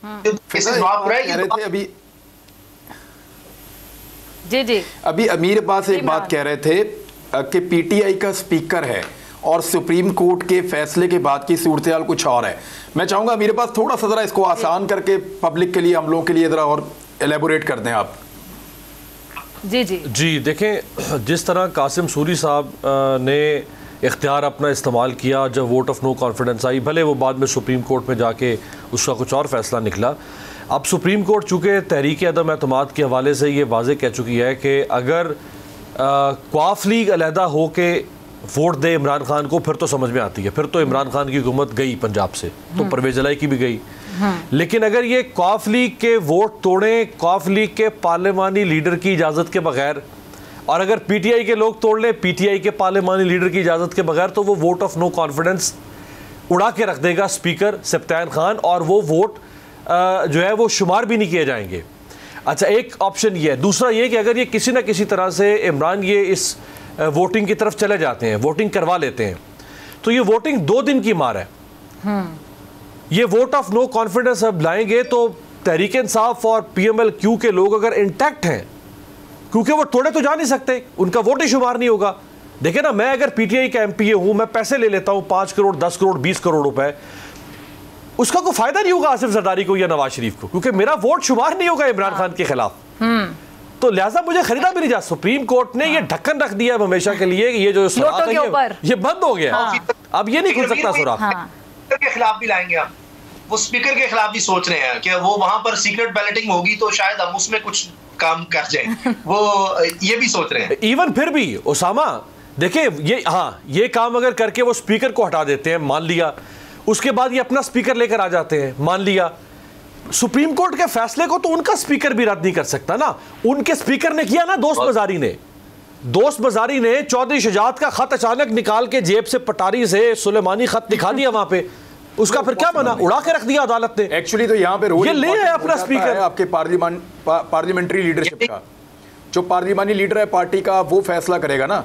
अभी अमीर अब्बास एक बात कह रहे थे कि पीटीआई का स्पीकर है और सुप्रीम कोर्ट के फैसले के बाद की सूरत-ए-हाल कुछ और है। मैं चाहूंगा अमीर अब्बास थोड़ा सा जरा इसको आसान करके पब्लिक के लिए, हम लोगों के लिए जरा और एलेबोरेट कर दें आप। जी देखें, जिस तरह कासिम सूरी साहब ने इख्तियार अपना इस्तेमाल किया जब वोट ऑफ नो कॉन्फिडेंस आई, भले वो बाद में सुप्रीम कोर्ट में जाके उसका कुछ और फैसला निकला। अब सुप्रीम कोर्ट चूँकि तहरीक अदम एतमाद के हवाले से ये वाज़े कह चुकी है कि अगर क्वाफ लीग अलहदा हो के वोट दे इमरान खान को, फिर तो समझ में आती है, फिर तो इमरान खान की हुकूमत गई पंजाब से, तो परवेज़ इलाही की भी गई। लेकिन अगर ये क्वाफ लीग के वोट तोड़ें, क्वाफ लीग के पार्लिमानी लीडर की इजाज़त के बगैर, और अगर पीटीआई के लोग तोड़ लें पीटीआई के पार्लिमानी लीडर की इजाज़त के बगैर, तो वो वोट ऑफ नो कॉन्फिडेंस उड़ा के रख देगा स्पीकर सब्तान खान, और वो वोट जो है वो शुमार भी नहीं किए जाएंगे। अच्छा, एक ऑप्शन ये है। दूसरा ये कि अगर ये किसी न किसी तरह से इमरान ये इस वोटिंग की तरफ चले जाते हैं, वोटिंग करवा लेते हैं, तो ये वोटिंग 2 दिन की मार है। ये वोट ऑफ नो कॉन्फिडेंस अब लाएंगे तो तहरीक इंसाफ और पीएमएल-क्यू के लोग अगर इंटैक्ट हैं, क्योंकि वो तोड़े तो जा नहीं सकते, उनका वोट ही शुमार नहीं होगा। देखिए ना, मैं अगर पीटीआई का एमपीए हूं, मैं पैसे ले लेता हूं 5 करोड़ 10 करोड़ 20 करोड़ रुपए, उसका कोई फायदा नहीं होगा आसिफ जरदारी को या नवाज शरीफ को, क्योंकि मेरा वोट शुमार नहीं होगा इमरान खान के खिलाफ। तो लिहाजा मुझे खरीदा भी नहीं जा। सुप्रीम कोर्ट ने ये ढक्कन रख दिया है हमेशा के लिए, ये जो सुराख है ये बंद हो गया। अब ये नहीं खुल सकता सुराख। के खिलाफ भी लाएंगे हम, वो स्पीकर के खिलाफ भी सोच रहे हैं कि वो वहां पर सीक्रेट बैलेटिंग होगी तो शायद हम उसमें कुछ काम कर जाए, वो ये भी सोच रहे हैं। इवन फिर भी उसामा देखिए, ये काम अगर करके वो स्पीकर को हटा देते हैं, मान लिया, उसके बाद ये अपना स्पीकर लेकर आ जाते हैं, मान लिया, सुप्रीम कोर्ट के फैसले को तो उनका स्पीकर भी रद्द नहीं कर सकता ना। उनके स्पीकर ने किया ना, दोस्त बाजारी ने चौधरी शुजात का खत अचानक निकाल के जेब से पटारी से सुलेमानी खत दिखा दिया वहां पे, उसका फिर क्या बना, उड़ा के रख दिया अदालत ने। एक्चुअली तो यहाँ पे रोल ये ले आया अपना स्पीकर आपके पार्लियामेंट्री लीडरशिप का, जो पार्लियामानी लीडर है पार्टी का, वो फैसला करेगा ना,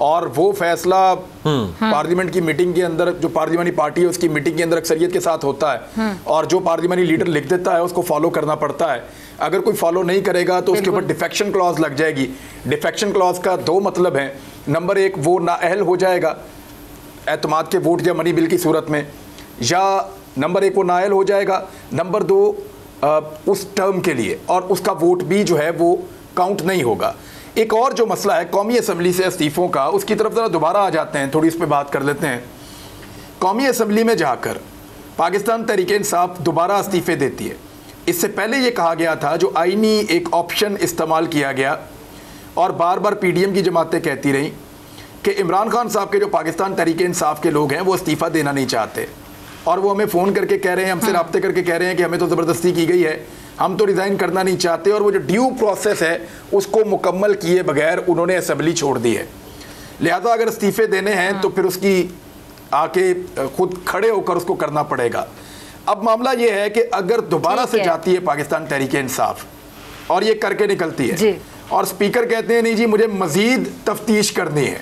और वो फैसला पार्लियामेंट की मीटिंग के अंदर, जो पार्लियामानी पार्टी है उसकी मीटिंग के अंदर अक्सरियत के साथ होता है, और जो पार्लियामानी लीडर लिख देता है उसको फॉलो करना पड़ता है। अगर कोई फॉलो नहीं करेगा तो उसके ऊपर डिफेक्शन क्लॉज लग जाएगी। डिफेक्शन क्लॉज का 2 मतलब है। नंबर 1, वो नाअहल हो जाएगा एतमाद के वोट या मनी बिल की सूरत में, या नंबर 1 वो नायल हो जाएगा, नंबर 2 उस टर्म के लिए, और उसका वोट भी जो है वो काउंट नहीं होगा। एक और जो मसला है कौमी असम्बली से इस्तीफ़ों का, उसकी तरफ ज़रा दोबारा आ जाते हैं, थोड़ी इस पर बात कर लेते हैं। कौमी असम्बली में जाकर पाकिस्तान तहरीक-ए-इंसाफ दोबारा इस्तीफ़े देती है। इससे पहले ये कहा गया था, जो आईनी एक ऑप्शन इस्तेमाल किया गया और बार बार PDM की जमातें कहती रहीं कि इमरान खान साहब के जो पाकिस्तान तहरीक-ए-इंसाफ के लोग हैं वो इस्तीफ़ा देना नहीं चाहते, और वो हमें फ़ोन करके कह रहे हैं, हमसे रब्ते करके कह रहे हैं कि हमें तो ज़बरदस्ती की गई है, हम तो रिज़ाइन करना नहीं चाहते, और वो जो ड्यू प्रोसेस है उसको मुकम्मल किए बगैर उन्होंने असम्बली छोड़ दी है। लिहाजा अगर इस्तीफ़े देने हैं तो फिर उसकी आके खुद खड़े होकर उसको करना पड़ेगा। अब मामला ये है कि अगर दोबारा से जाती है पाकिस्तान तहरीक-ए-इंसाफ और ये करके निकलती है और स्पीकर कहते हैं नहीं जी मुझे मज़ीद तफ्तीश करनी है,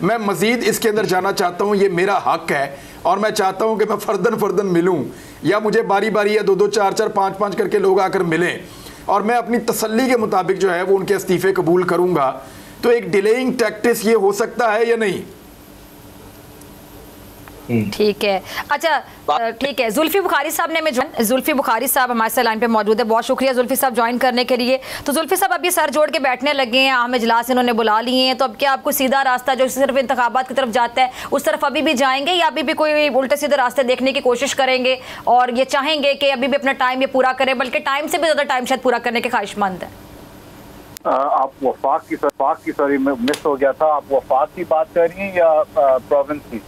मैं मज़ीद इसके अंदर जाना चाहता हूँ, ये मेरा हक है और मैं चाहता हूँ कि मैं फ़र्दन मिलूँ, या मुझे बारी बारी या 2-2, 4-4, 5-5 करके लोग आकर मिलें और मैं अपनी तसल्ली के मुताबिक जो है वो उनके इस्तीफ़े कबूल करूँगा, तो एक डिलेइंग टैक्टिस ये हो सकता है या नहीं? ठीक है, अच्छा ठीक है। जुल्फी बुखारी साहब ने जुल्फी बुखारी साहब हमारे साथ लाइन पे मौजूद है। बहुत शुक्रिया जुल्फी साहब ज्वाइन करने के लिए। तो जुल्फी साहब अभी सर जोड़ के बैठने लगे हैं, अहम इजलास इन्होंने बुला लिए हैं, तो अब क्या आपको सीधा रास्ता जो सिर्फ इंतखाबात की तरफ जाता है उस तरफ अभी भी जाएंगे, या अभी भी कोई उल्टे सीधे रास्ते देखने की कोशिश करेंगे और ये चाहेंगे कि अभी भी अपना टाइम ये पूरा करें, बल्कि टाइम से भी ज़्यादा टाइम शायद पूरा करने के ख्वाहिशमंद हैं? आप वफाक की सॉरी मिस हो गया था, आप वफाक की बात कर रही हैं या प्रोविंस की?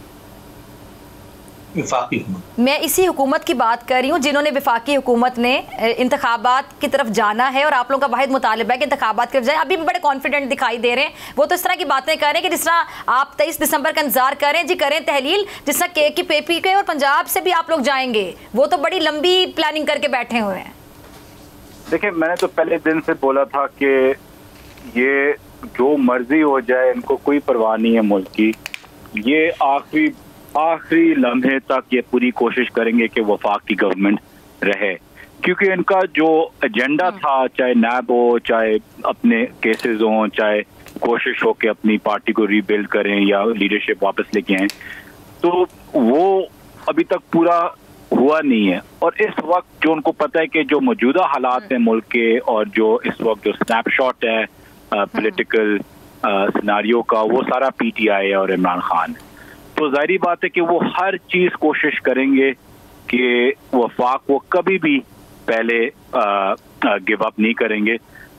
मैं इसी हुकूमत की बात कर रही हूँ जिन्होंने वफाकी हुकूमत ने इंतखाबात की तरफ जाना है और आप लोगों का वाहिद मुतालिबा है कि इंतखाबात की तरफ जाए। अभी भी बड़े कॉन्फिडेंट दिखाई दे रहे हैं, वो तो इस तरह की बातें कर रहे हैं कि जिस तरह आप 23 दिसंबर का इंतजार करें जी, करें तहलील, जिस तरह के PPK और पंजाब से भी आप लोग जाएंगे, वो तो बड़ी लंबी प्लानिंग करके बैठे हुए हैं। देखिए मैंने तो पहले दिन से बोला था कि ये जो मर्जी हो जाए, इनको कोई परवाह नहीं है मुल्क की, ये आखिरी लम्हे तक ये पूरी कोशिश करेंगे कि वफाक की गवर्नमेंट रहे, क्योंकि इनका जो एजेंडा था, चाहे नैब हो, चाहे अपने केसेस हों, चाहे कोशिश हो कि अपनी पार्टी को रीबिल्ड करें या लीडरशिप वापस लेके आएं, तो वो अभी तक पूरा हुआ नहीं है। और इस वक्त जो उनको पता है कि जो मौजूदा हालात हैं मुल्क के और जो इस वक्त जो स्नैपशॉट है पॉलिटिकल सिनारियो का, वो सारा PTI और इमरान खान, तो जाहिर बात है कि वो हर चीज कोशिश करेंगे कि वफाक वो कभी भी पहले गिव अप नहीं करेंगे।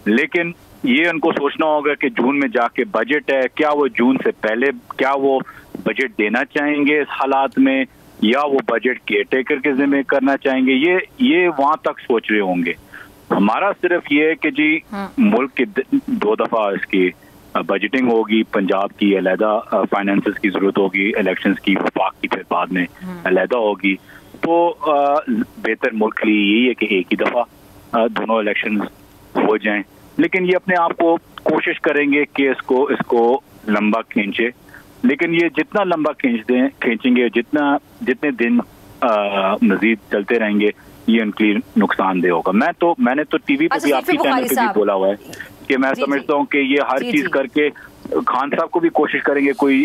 लेकिन ये उनको सोचना होगा कि जून में जाके बजट है, क्या वो जून से पहले क्या वो बजट देना चाहेंगे इस हालात में, या वो बजट केयरटेकर के जिम्मे करना चाहेंगे, ये वहां तक सोच रहे होंगे। हमारा सिर्फ ये है कि जी मुल्क की 2 दफा इसकी बजटिंग होगी, पंजाब की अलहदा फाइनेंसेस की जरूरत होगी, इलेक्शंस की वफाक की फिर बाद में अलहदा होगी, तो बेहतर मुल्क के लिए यही है कि एक ही दफा दोनों इलेक्शंस हो जाएं। लेकिन ये अपने आप को कोशिश करेंगे कि इसको लंबा खींचे, लेकिन ये जितना लंबा खींचेंगे, जितने दिन मजीद चलते रहेंगे, ये उनके लिए नुकसानदेह होगा। मैंने तो टीवी पे भी, आपकी चैनल पे भी बोला हुआ है कि मैं समझता हूँ कि ये हर चीज करके खान साहब को भी कोशिश करेंगे कोई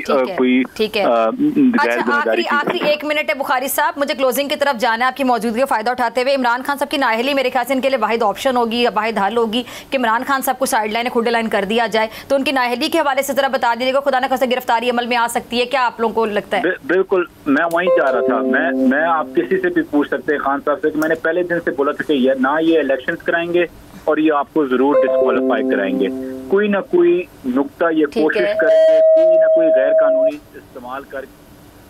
आखिरी 1 मिनट है बुखारी साहब, मुझे क्लोजिंग की तरफ जाना है। आपकी मौजूदगी का फायदा उठाते हुए इमरान खान साहब की नाअहली मेरे ख्याल से इनके लिए वाहिद ऑप्शन होगी, वाहिद हल होगी कि इमरान खान साहब को साइड लाइन खुडे लाइन कर दिया जाए, तो उनकी नाअहली के हवाले से जरा बता दीजिएगा, खुदा न खास्ता गिरफ्तारी अमल में आ सकती है, क्या आप लोगों को लगता है? बिल्कुल, मैं वहीं जा रहा था। मैं आप किसी से भी पूछ सकते हैं खान साहब से कि मैंने पहले दिन से बोला था कि ना ये इलेक्शन कराएंगे और ये आपको जरूर डिस्क्वालीफाई कराएंगे, कोई ना कोई नुक्ता ये कोशिश करेंगे, कोई ना कोई गैर कानूनी इस्तेमाल कर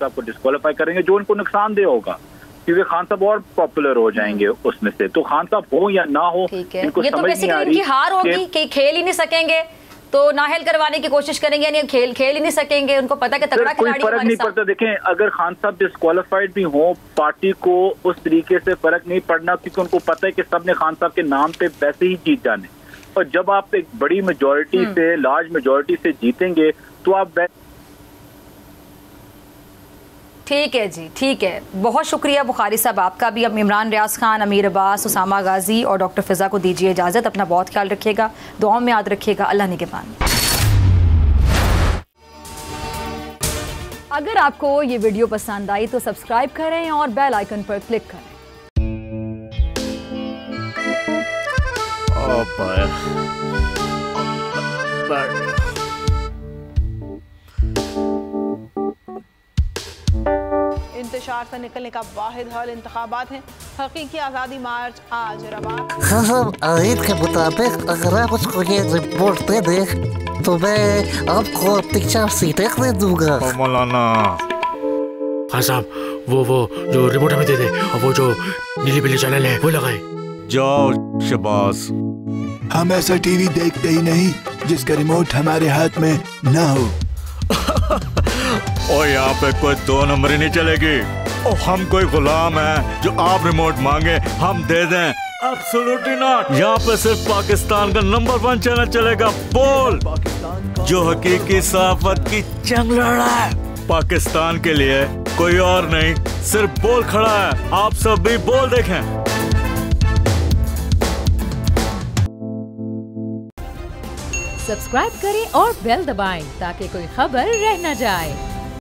आपको डिस्क्वालीफाई करेंगे जो उनको नुकसानदेह होगा, क्योंकि खान साहब और पॉपुलर हो जाएंगे उसमें से। तो खान साहब हो या ना हो, इनको ये तो समझ नहीं आ रही, हार होगी कि खेल ही नहीं सकेंगे, तो नाहल करवाने की कोशिश करेंगे, यानी खेल ही नहीं सकेंगे, उनको पता है कि तगड़ा खिलाड़ी कोई फर्क नहीं पड़ता। देखें, अगर खान साहब डिस्क्वालीफाइड भी हो, पार्टी को उस तरीके से फर्क नहीं पड़ना, क्योंकि उनको पता है कि सबने खान साहब के नाम पे वैसे ही जीत जाने, और जब आप एक बड़ी मेजोरिटी से, लार्ज मेजोरिटी से जीतेंगे तो आप ठीक है जी, ठीक है। बहुत शुक्रिया बुखारी साहब आपका भी। अब इमरान रियाज खान, अमीर अब्बास, उसामा गाजी और डॉक्टर फिजा को दीजिए इजाज़त। अपना बहुत ख्याल रखिएगा, दुआओं में याद रखिएगा। अल्लाह निगहबान। अगर आपको ये वीडियो पसंद आई तो सब्सक्राइब करें और बेल आइकन पर क्लिक करें। इंतशार से निकलने का वाहिद हल इंतखाबात हैं। हकीकी आज़ादी मार्च आज रवा। हम आईन के मुताबिक अगर आप उसको ये रिपोर्ट दे दें तो मैं आपको 3-4 सीटें दे दूंगा। मौलाना खान साहब वो जो रिपोर्ट हमें दे दे और वो जो नीली पीली चैनल है वो लगाए। जाओ शबाज। हम ऐसा टीवी देखते ही नहीं जिसका रिमोट हमारे हाथ में ना हो। और यहाँ पे कोई 2 नंबरी नहीं चलेगी। और हम कोई गुलाम है जो आप रिमोट मांगे हम दे दें? Absolutely not. यहाँ पे सिर्फ पाकिस्तान का नंबर 1 चैनल चलेगा, बोल, जो हकीकी सहाफत की जंग लड़ रहा है पाकिस्तान के लिए, कोई और नहीं, सिर्फ बोल खड़ा है। आप सब भी बोल देखें। सब्सक्राइब करें और बेल दबाएं ताकि कोई खबर रह न जाए।